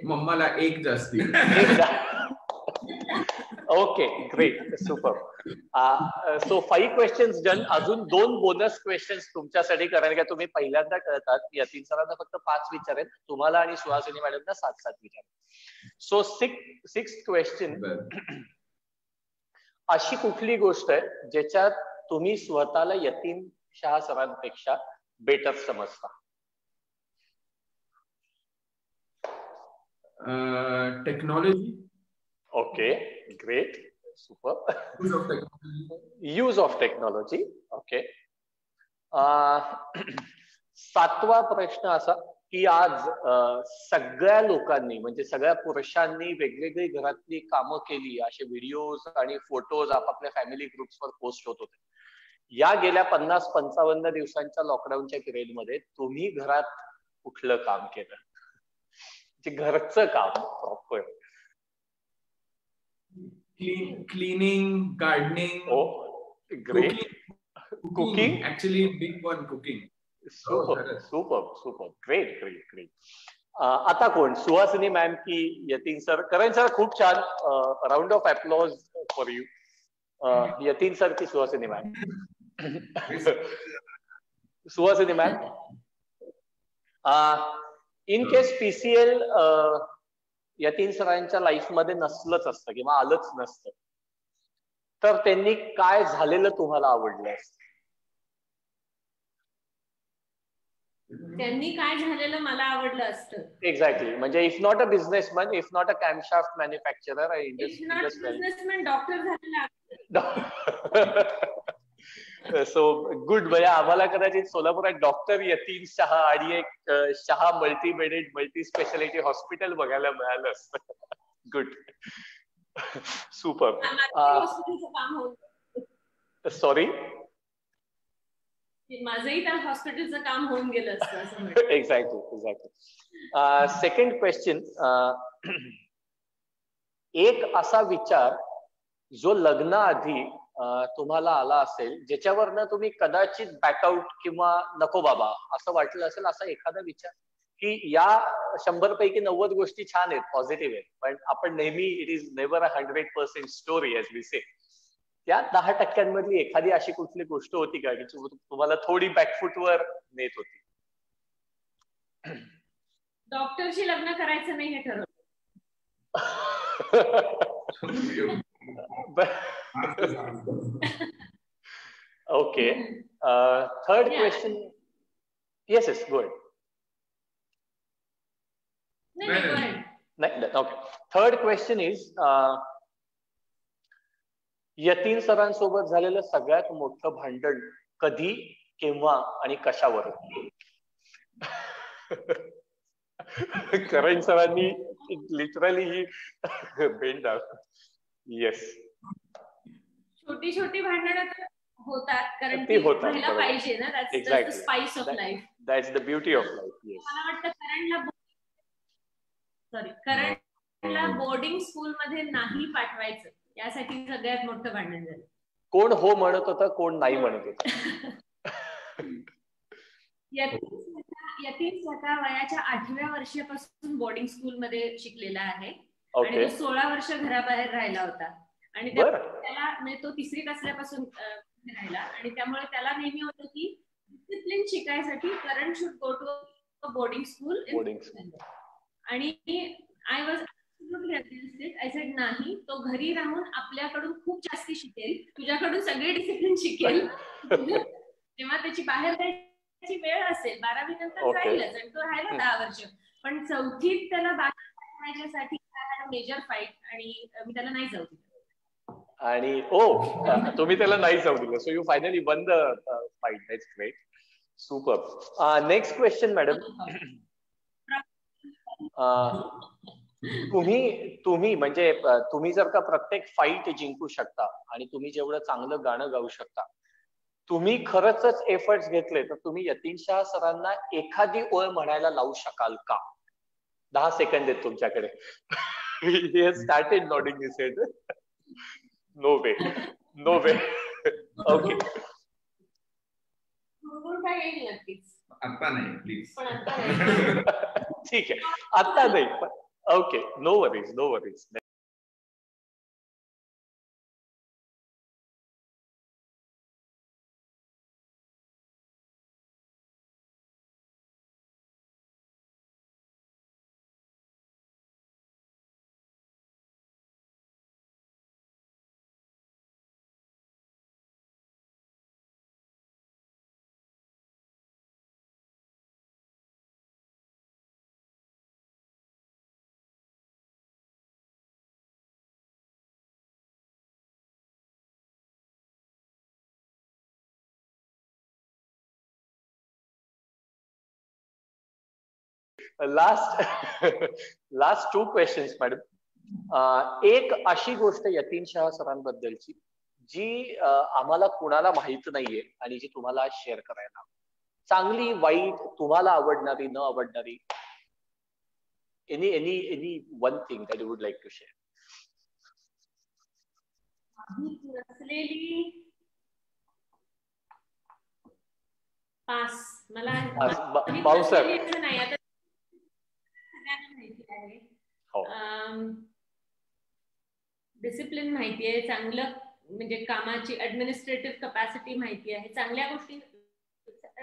मम्माला एक जास्ती. Okay, great, super. So 5 questions done. अजून 2 बोनस क्वेश्चन्स तुमच्यासाठी, कारण का तुम्ही पहिल्यांदा करतात. यतीन सरांना फक्त 5 विचारेल, तुम्हाला आणि सुहासिनी मॅडमना 7 विचारेल. So 6th question. अशी कुठली गोष्ट आहे ज्याच्यात तुम्ही स्वतःला यतीन शाह सरांपेक्षा बेटर समजता? Technology. Okay, great, super. Use of technology. Okay. 7वा प्रश्न असा की आज सगळ्या लोकांनी म्हणजे सगळ्या पुरुषांनी वेगवेगळी घरातली कामं केली, असे व्हिडिओज आणि फोटोज आपापल्या फॅमिली ग्रुप्सवर पोस्ट होत होते. या गेल्या 50-55 दिवसांच्या लॉकडाऊनच्या पिरियड मध्ये तुम्ही घरात कुठलं काम केलं? जे घरचं काम proper. Cleaning, gardening. Oh, great. Cooking. Actually, big one, cooking. Super. Great. आता कोण, सुहासिनी मॅम की यतीन सर? करण सर खूप छान, round of applause for you. Yatin sir की Suhasini ma'am? Suhasini ma'am, in case PCL Yatin सरांच्या लाईफ मध्ये नसलंच असतं किंवा आलंच नसतं, तर त्यांनी काय झालेलं तुम्हाला आवडलं असतं? त्यांनी काय झालेलं मला आवडलं असतं. एक्झॅक्टली. म्हणजे if not a businessman, if not a camshaft manufacturer, if not businessman, doctor झालेला. So good. म्हणजे आम्हाला कदाचित सोलापुरात डॉक्टर यतीन शहा आणि एक शहा मल्टी स्पेशालिटी हॉस्पिटल बघायला मिळालं असतं. गुड. सुपर. सॉरी, माझंही त्या हॉस्पिटलचं काम होऊन गेलं असतं. एक्झॅक्टली. Second question. एक असा विचार जो लग्नाआधी तुम्हाला आला असेल, ज्याच्यावरनं तुम्ही कदाचित बॅकआउट किंवा नको बाबा असं वाटलं असेल, असा एखादा विचार की या 100 पैकी 90 गोष्टी छान आहेत, पॉझिटिव्ह आहेत, पण आपण नेहमी it is never a 100% story as we say. त्या 10% एखादी अशी कुठली गोष्ट होती का की तुम्हाला थोडी बॅकफुटवर नेत होती? डॉक्टरशी लग्न करायचं नाही हे ठरवलं. Okay. Third question. Yes, go ahead. No, go ahead. Okay. Third question is, Yatin सरांसोबत झालेलं सगळ्यात मोठं भांडण कधी, केव्हा आणि कशावर? करण सरांनी लिटरली ही बेंड आउट. येस. छोटी भांडणं होतात, कारण ती व्हायला पाहिजे ना. That's the spice of life. That's the beauty of life. Yes. मला वाटतं करणला बोर्डिंग स्कूल मध्ये नाही पाठवायचं, यासाठी सगळ्यात मोठं भांडण झालं. कोण हो म्हणत होतं, कोण नाही म्हणत होतं? यतीन स्वतः वयाच्या 8व्या वर्षापासून बोर्डिंग स्कूल मध्ये शिकलेला आहे आणि तो 16 वर्ष घराबाहेर राहिला होता. आणि त्याला म्हणजे तो 3रीत असल्यापासून राहिला, आणि त्यामुळे त्याला नेहमी होतं की डिसिप्लिन शिकायसाठी Karan should go to boarding school. आणि आय वॉज आय सेड नाही, तो घरी राहून आपल्याकडून खूप जास्ती शिकेल, तुझ्याकडून सगळे डिसिप्लिन शिकेल, तेव्हा त्याची बाहेर जायची वेळ असेल. 12वी नंतर जाईलच, आणि तो राहिला 10 वर्ष. पण 4थीत त्याला बाहेर जाण्यासाठी मेजर फाईट, आणि मी त्याला नाही जाऊ दिलं. आणि तुम्ही त्याला नाही जाऊ दिलं. So you finally one the fight. That's great. Super. Next question madam. तुम्ही म्हणजे तुम्ही जर का प्रत्येक फाईट जिंकू शकता आणि तुम्ही जेवढं चांगलं गाणं गाऊ शकता, तुम्ही खरंच एफर्ट्स घेतले, तर तुम्ही यतीन शाह सरांना एखादी ओळ म्हणायला लावू शकाल का? 10 सेकंद आहेत तुमच्याकडे. He has started nodding his head. No way. Okay. आता नाही प्लीज. ठीक आहे, आता नाही. Okay, no worries. Last 2 questions madam. एक अशी गोष्ट यतीन शाह सरांबद्दलची जी आम्हाला कुणाला माहित नाहीये आणि जी तुम्हाला आज शेअर करायला, चांगली वाईट, तुम्हाला आवडणारी न आवडणारी, any one thing that you would like to share? Pass मला पावसात नाही आता सगळ्यांना माहिती आहे. डिसिप्लिन माहिती आहे, चांगलं म्हणजे कामाची ऍडमिनिस्ट्रेटिव्ह कपॅसिटी माहिती आहे, चांगल्या गोष्टी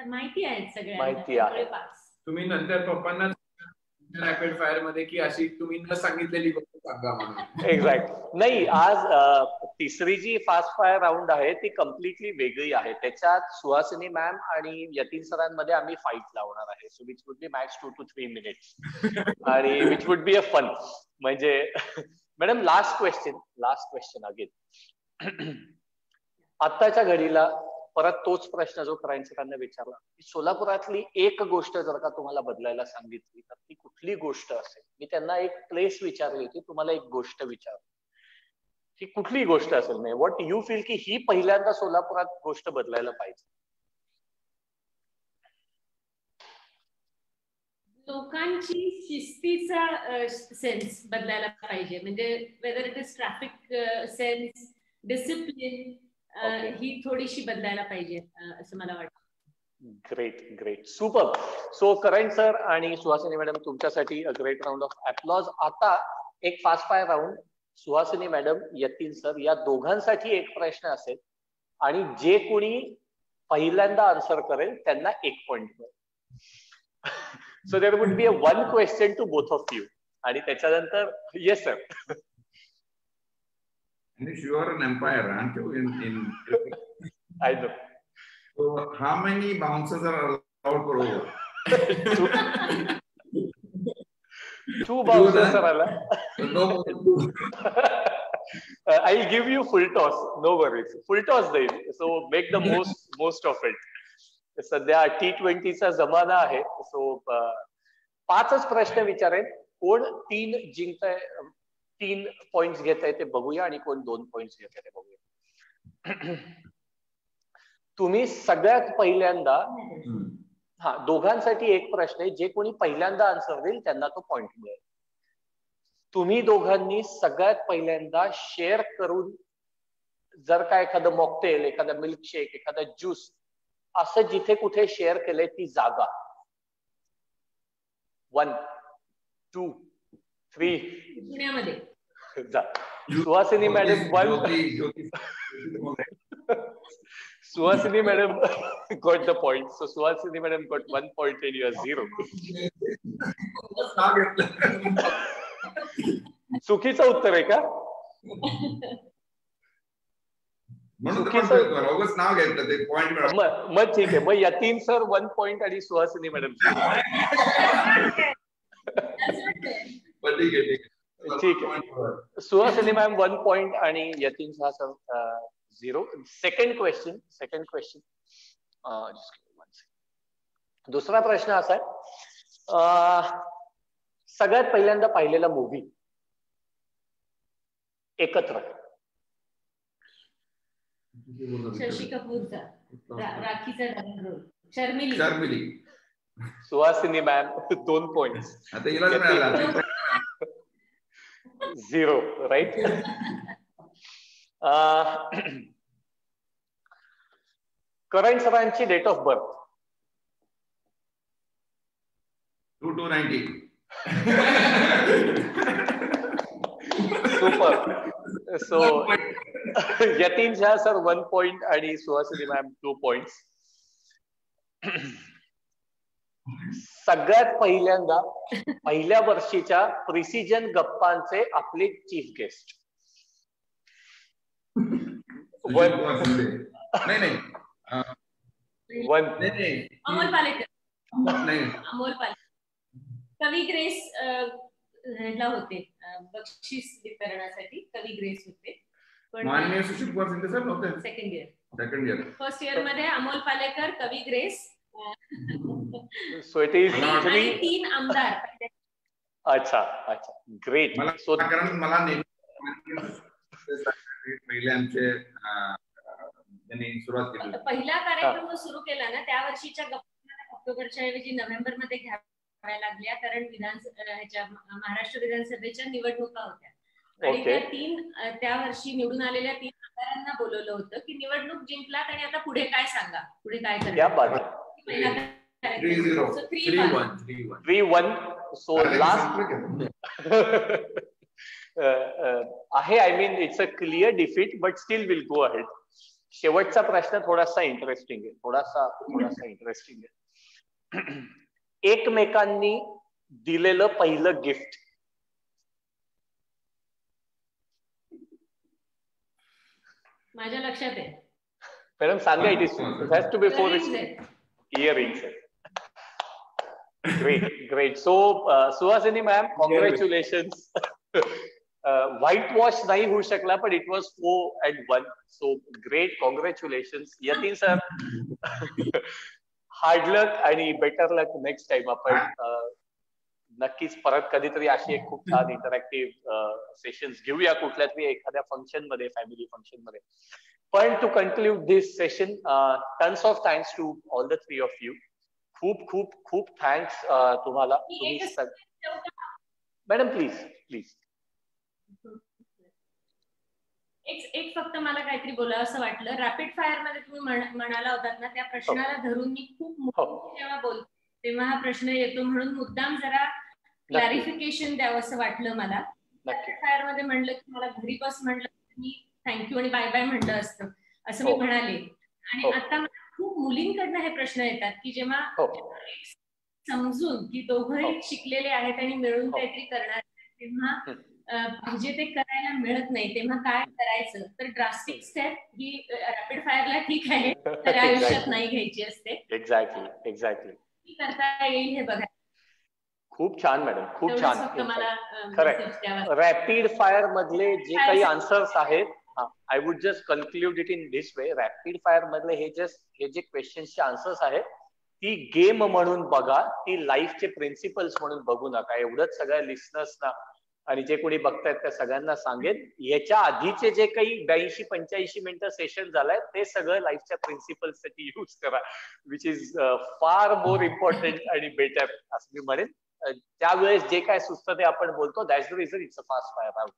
माहिती आहेत सगळ्यांना. तुम्ही नंतर पप्पांना रॅपिड फायर मध्ये की अशी तुम्ही न सांगितलेली गोष्ट सांगा म्हणून. एक्झॅक्ट. नाही, आज तिसरी जी फास्ट फायर राऊंड आहे ती कम्प्लिटली वेगळी आहे. त्याच्यात सुहासिनी मॅम आणि यतीन सरांमध्ये आम्ही फाईट लावणार आहे. So which would be max 2 to 3 minutes आणि which would be a fun. म्हणजे मॅडम लास्ट क्वेश्चन अगेन. आत्ताच्या घडीला परत तोच प्रश्न जो करायंसरांना विचारला, सोलापुरातली एक गोष्ट जर का तुम्हाला बदलायला सांगितली तर ती कुठली गोष्ट असेल? मी त्यांना एक प्लेस विचारली होती, तुम्हाला एक गोष्ट विचार, ती कुठली गोष्ट असेल? नाही, व्हॉट यू फील की ही पहिल्यांदा सोलापुरात गोष्ट बदलायला पाहिजे? लोकांची शिस्तीचा सेन्स बदलायला पाहिजे. म्हणजे whether it is traffic sense, discipline, ही थोडीशी बदलायला पाहिजे असं मला वाटतं. Great super. So Karan sir आणि सुहासिनी मॅडम तुमच्यासाठी a great round of applause. आता एक fast fire round, Suhasini madam, Yatin sir या दोघांसाठी एक प्रश्न असेल आणि जे कोणी पहिल्यांदा आन्सर करेल त्यांना 1 पॉइंट मिळेल. So there would be a 1 question to both of you. आणि त्याच्यानंतर yes sir. Anish, you are an umpire, aren't you? In I know. So, how many bounces are allowed per over? 2 bounces are allowed. No. I'll give you full toss. No worries. Full toss देईल. So make the most of it. सध्या T20चा जमाना आहे. So 5च प्रश्न विचारेन. कोण 3 जिंकताय, 3 points घेत आहे ते बघूया आणि कोण 2 पॉइंट्स घेत आहे ते बघूया. तुम्ही सगळ्यात पहिल्यांदा, दोघांसाठी एक प्रश्न आहे, जे कोणी पहिल्यांदा आन्सर देईल त्यांना तो पॉइंट मिळेल. तुम्ही दोघांनी सगळ्यात पहिल्यांदा शेअर करून जर का एखादं मॉकटेल, एखादा मिल्कशेक, एखादा ज्यूस असं जिथे कुठे शेअर केलंय ती जागा. 1 2 3 पुण्यामध्ये. Suhasini madam 1. Suhasini madam got the point. So Suhasini madam got 1 point and you are 0. चुकीचं उत्तर आहे का? नाव घेतलं ते पॉइंट. मग ठीक आहे, मग यतीन सर 1 पॉइंट आणि सुहासिनी मॅडम 0. ठीक आहे. सुहासिनी मॅम 1 पॉइंट आणि यतीन सर 0. Second question. दुसरा प्रश्न असा आहे, सगळ्यात पहिल्यांदा पाहिलेला मूवी एकत्र. शशी कपूरचा राखीचा double role. Sharmilee. Suhasini ma'am 2 points. आता हिला मिळाला 0. राईट. करण सरांची date of birth. 2290. Super. So Yatin Jha sir 1 point आणि सुहासिनी मॅम 2 पॉइंट्स. सगळ्यात पहिल्यांदा पहिल्या वर्षीच्या प्रिसिजन गप्पांचे आपले चीफ गेस्ट. अमोल पालेकर. कवी ग्रेस ला होते बक्षीस वितरणासाठी. कवी ग्रेस होते. माननीय सुशील कुमार शिंदे सर होते सेकंड इयर. फर्स्ट इयर मध्ये अमोल पालेकर, कवी ग्रेस. सो इट इज 3 आमदार. अच्छा. ग्रेट. सो कारण मला पहिले आमचे त्यांनी सुरुवात केली. पहिला कार्यक्रम सुरू केला ना त्या वर्षीच्या गप्पा ऑक्टोबरच्या ऐवजी नोव्हेंबर मध्ये घ्यावा कराव्या लागल्या, कारण महाराष्ट्र विधानसभेच्या निवडणुका होत्या आणि त्या वर्षी निवडून आलेल्या 3 आमदारांना बोलवलं होतं की निवडणूक जिंकलात आणि आता पुढे काय सांगा, पुढे काय करणार. 3-1. So last आहे, I mean it's a clear defeat, but still we'll go ahead. शेवटचा प्रश्न थोडासा इंटरेस्टिंग आहे, थोडासा इंटरेस्टिंग आहे. एकमेकांनी दिलेलं पहिलं गिफ्ट. माझ्या लक्षात आहे मॅडम, सांगा. It has to be 4 earrings. Great. So Suhasini ma'am, congratulations. Whitewash नाही होऊ शकला, पण it was 4-1. So great, congratulations. Yatin sir, hard luck आणि बेटर लक नेक्स्ट टाइम. आपण नक्कीच परत कधीतरी अशी एक खूप छान इंटरॅक्टिव्ह सेशन्स घेऊया कुठल्या तरी एखाद्या फंक्शन मध्ये, फॅमिली फंक्शन मध्ये. पण to conclude this session, tons of thanks to all the 3 of you. खूप खूप खूप थँक्स तुम्हाला. Madam please. एक फक्त मला काहीतरी बोलावं असं वाटलं. रॅपिड फायर मध्ये तुम्ही म्हणाला होतात ना, त्या प्रश्नाला धरून मी खूप जेव्हा बोलते तेव्हा हा प्रश्न येतो, म्हणून मुद्दाम जरा क्लॅरिफिकेशन द्यावं असं वाटलं मला. रॅपिड फायर मध्ये म्हणलं की मला घरी बस म्हणलं मी थँक्यू आणि बाय बाय म्हणलं असतं असं मी म्हणाले. आणि आता खूप मुलींकडनं हे प्रश्न येतात की जेव्हा समजून की दोघंही शिकलेले आहेत आणि मिळून काहीतरी करणार, तेव्हा म्हणजे ते करायला मिळत नाही, तेव्हा काय करायचं. तर ड्रास्टिक स्टेप ही रॅपिड फायरला ठीक आहे, तर आयुष्यात नाही घ्यायची असते. एक्झॅक्टली करता येईल हे बघा. खूप छान मॅडम, खूप छान. खरं रॅपिड फायर मधले जे काही आन्सर्स आहेत, I would just conclude it in this way. Rapid fire मधले हे जे क्वेश्चन्सचे आन्सर्स आहेत, ती गेम म्हणून बघा, ती लाईफचे प्रिन्सिपल्स म्हणून बघू नका. एवढंच सगळ्या लिस्नर्सना आणि जे कोणी बघतायत त्या सगळ्यांना सांगेन. याच्या आधीचे जे काही 82-85 मिनिटं सेशन झालंय, ते सगळं लाईफच्या प्रिन्सिपल्स साठी यूज करा, which is far more important आणि बेटर असं मी म्हणेन. त्यावेळेस जे काय सुचतं ते आपण बोलतो. That's the reason it's a fast fire round.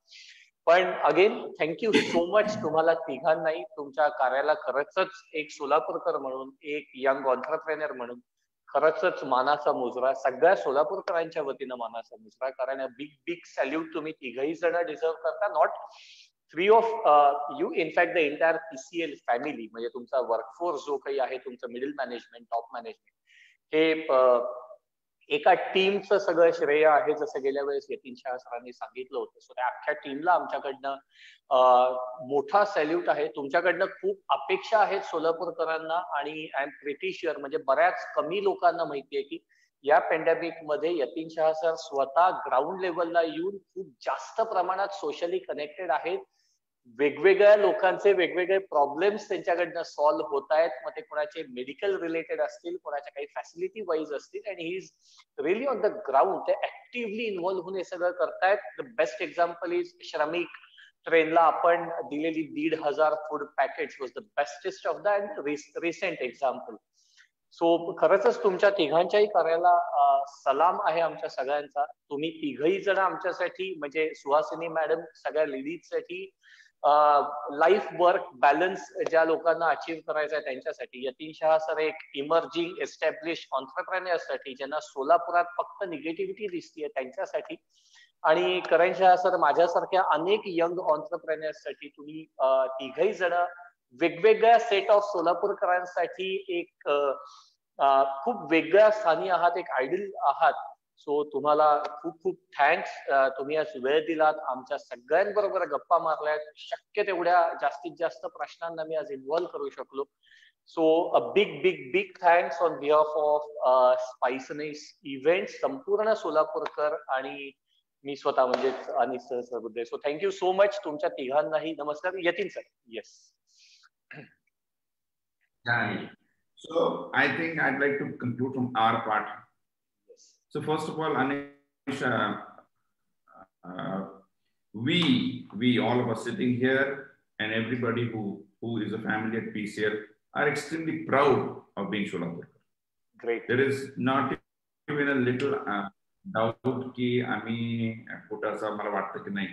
पण अगेन थँक्यू सो मच तुम्हाला तिघांनाही. तुमच्या कार्याला खरंच एक सोलापूरकर म्हणून, एक यंग ऑन्टरप्रेनर म्हणून खरंच मानाचा मुजरा, सगळ्या सोलापूरकरांच्या वतीनं मानाचा मुजरा. कारण बिग सॅल्यूट तुम्ही तिघही जण डिझर्व करता. Not 3 of you, in fact the entire PCL family, म्हणजे तुमचा वर्कफोर्स जो काही आहे, तुमचं मिडल मॅनेजमेंट, टॉप मॅनेजमेंट, हे एका टीमचं सगळं श्रेय आहे. जसं गेल्या वेळेस यतीन शाह सरांनी सांगितलं होतं. सो त्या अख्ख्या टीमला आमच्याकडनं मोठा सॅल्यूट आहे. तुमच्याकडनं खूप अपेक्षा आहेत सोलापूरकरांना, आणि आय एम प्रिटी शुअर, म्हणजे बऱ्याच कमी लोकांना माहितीये की या पॅन्डेमिक मध्ये यतीन शाह सर स्वतः ग्राउंड लेवलला येऊन खूप जास्त प्रमाणात सोशली कनेक्टेड आहेत. वेगवेगळ्या लोकांचे वेगवेगळे प्रॉब्लेम्स त्यांच्याकडनं सॉल्व्ह होत आहेत. मग ते कोणाचे मेडिकल रिलेटेड असतील, कोणाच्या काही फॅसिलिटी वाईज असतील, आणि he is really on the ground. ते ऍक्टिव्हली इन्व्हॉल्व्ह होऊन हे सगळं करतायत. द बेस्ट एक्झाम्पल इज श्रमिक ट्रेनला आपण दिलेली 1,500 food package was the bestest of the recent example. So खरंच तुमच्या तिघांच्याही कार्याला सलाम आहे आमच्या सगळ्यांचा. तुम्ही तिघही जण आमच्यासाठी, म्हणजे सुहासिनी मॅडम सगळ्या लेडीजसाठी, लाईफ वर्क बॅलन्स ज्या लोकांना अचीव्ह करायचं आहे त्यांच्यासाठी, यतीन शाह सर एक इमर्जिंग एस्टॅब्लिश ऑन्टरप्रेन्युअर्ससाठी, ज्यांना सोलापुरात फक्त निगेटिव्हिटी दिसतीये त्यांच्यासाठी, आणि करण शाह सर माझ्यासारख्या अनेक यंग ऑन्टरप्रेन्युअर्ससाठी, तुम्ही तिघही जण वेगवेगळ्या सेट ऑफ सोलापूरकरांसाठी एक खूप वेगळ्या स्थानी आहात, एक आयडल आहात. सो तुम्हाला खूप खूप थँक्स. तुम्ही आज वेळ दिलात, आमच्या सगळ्यांबरोबर गप्पा मारल्यात, शक्य तेवढ्या जास्तीत जास्त प्रश्नांना मी आज इन्व्हॉल्व्ह करू शकलो. So a big thanks on behalf of spiciness event, संपूर्ण सोलापूरकर आणि मी स्वतः म्हणजेच Anil sir. So thank you so much तुमच्या तिघांनाही. नमस्कार. Yatin sir. Yes. So I think I'd like to conclude from our part. So first of all, Anish, we all of us sitting here and everybody who is a family at PCL are extremely proud of being Solapurkar. Great. There is not in a little doubt ki आम्ही कुठं असं मला वाटतं की नाही.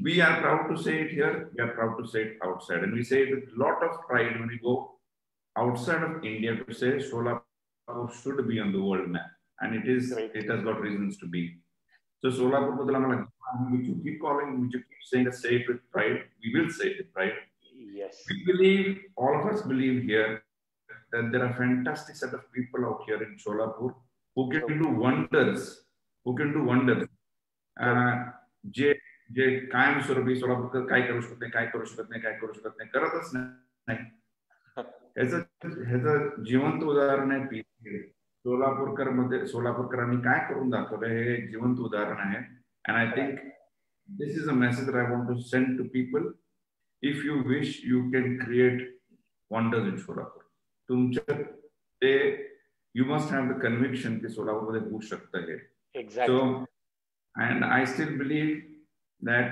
We are proud to say it here. We are proud to say it outside, and we say it with a lot of pride when we go outside of India to say Solapur should be on the world map, and it is. Great. It has got reasons to be. So Solapur बद्दल आम्हाला, which you keep calling, which you keep saying, say it with pride. We will say it with pride. Yes. We believe, all of us believe here, that there are fantastic set of people out here in Solapur who can do wonders. Who can do wonders. जे कायमस्वरूपी सोलापूरकर काय करू शकत नाही, काय करू शकत नाही, काय करू शकत नाही, करतच नाही. ह्याचं जिवंत उदाहरण आहे पीसीए. सोलापूरकरांनी काय करून दाखवलं हे जिवंत उदाहरण आहे. And I think this is a message that I want to send to people. If you wish, you can create wonders in Solapur. You must have the conviction that Solapur मध्ये होऊ शकतं हे. Exactly. So, and I still believe that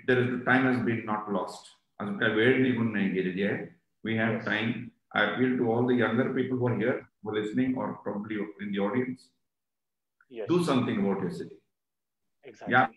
the time has been not lost. अजून काय वेळ निघून नाही गेलेली आहे. We have time. I appeal to all the younger people who are here, who are listening, or probably in the audience. Yes. Do something about your city. Exactly. Yeah.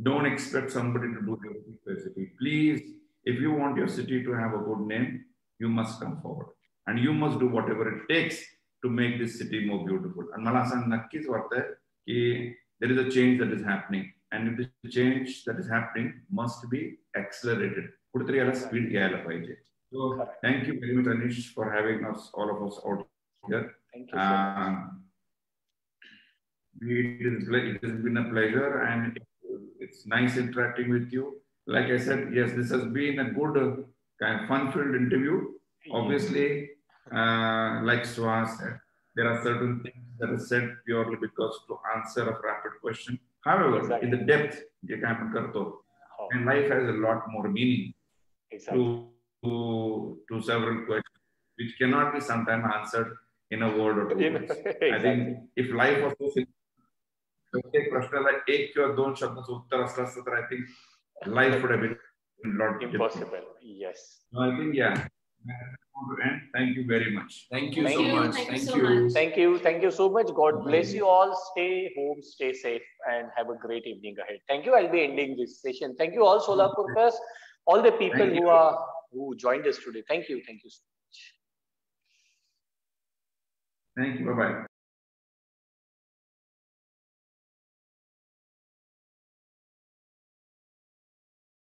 Don't expect somebody to do everything for your city. Please, if you want your city to have a good name, you must come forward. And you must do whatever it takes to make this city more beautiful. And मला असं नक्कीच वाटतंय की there is a change that is happening. And if the change that is happening must be accelerated. कुठेतरी याला speed घ्यायला पाहिजे. So thank you very much, Anish, for having us, all of us out here. Thank you so much. It has been a pleasure, and it's nice interacting with you. Like I said, yes, this has been a good, kind of fun-filled interview. Obviously, like Suhas said, there are certain things that are said purely because to answer a rapid question. However, in the depth, and life has a lot more meaning to several questions, which cannot be sometimes answered in a word or two words. I think if life was so simple, प्रत्येक प्रश्नाला एक किंवा दोन शब्दाचं उत्तर असलं असतं तर I think life would have been a lot impossible. Yes. So I think, yeah. And thank you very much. Thank you so much. Thank you so much. God bless you all. Stay home, stay safe, and have a great evening ahead. Thank you. I'll be ending this session. Thank you all, Solapurkars, all the people who joined us today. Thank you so much. Thank you. Bye bye.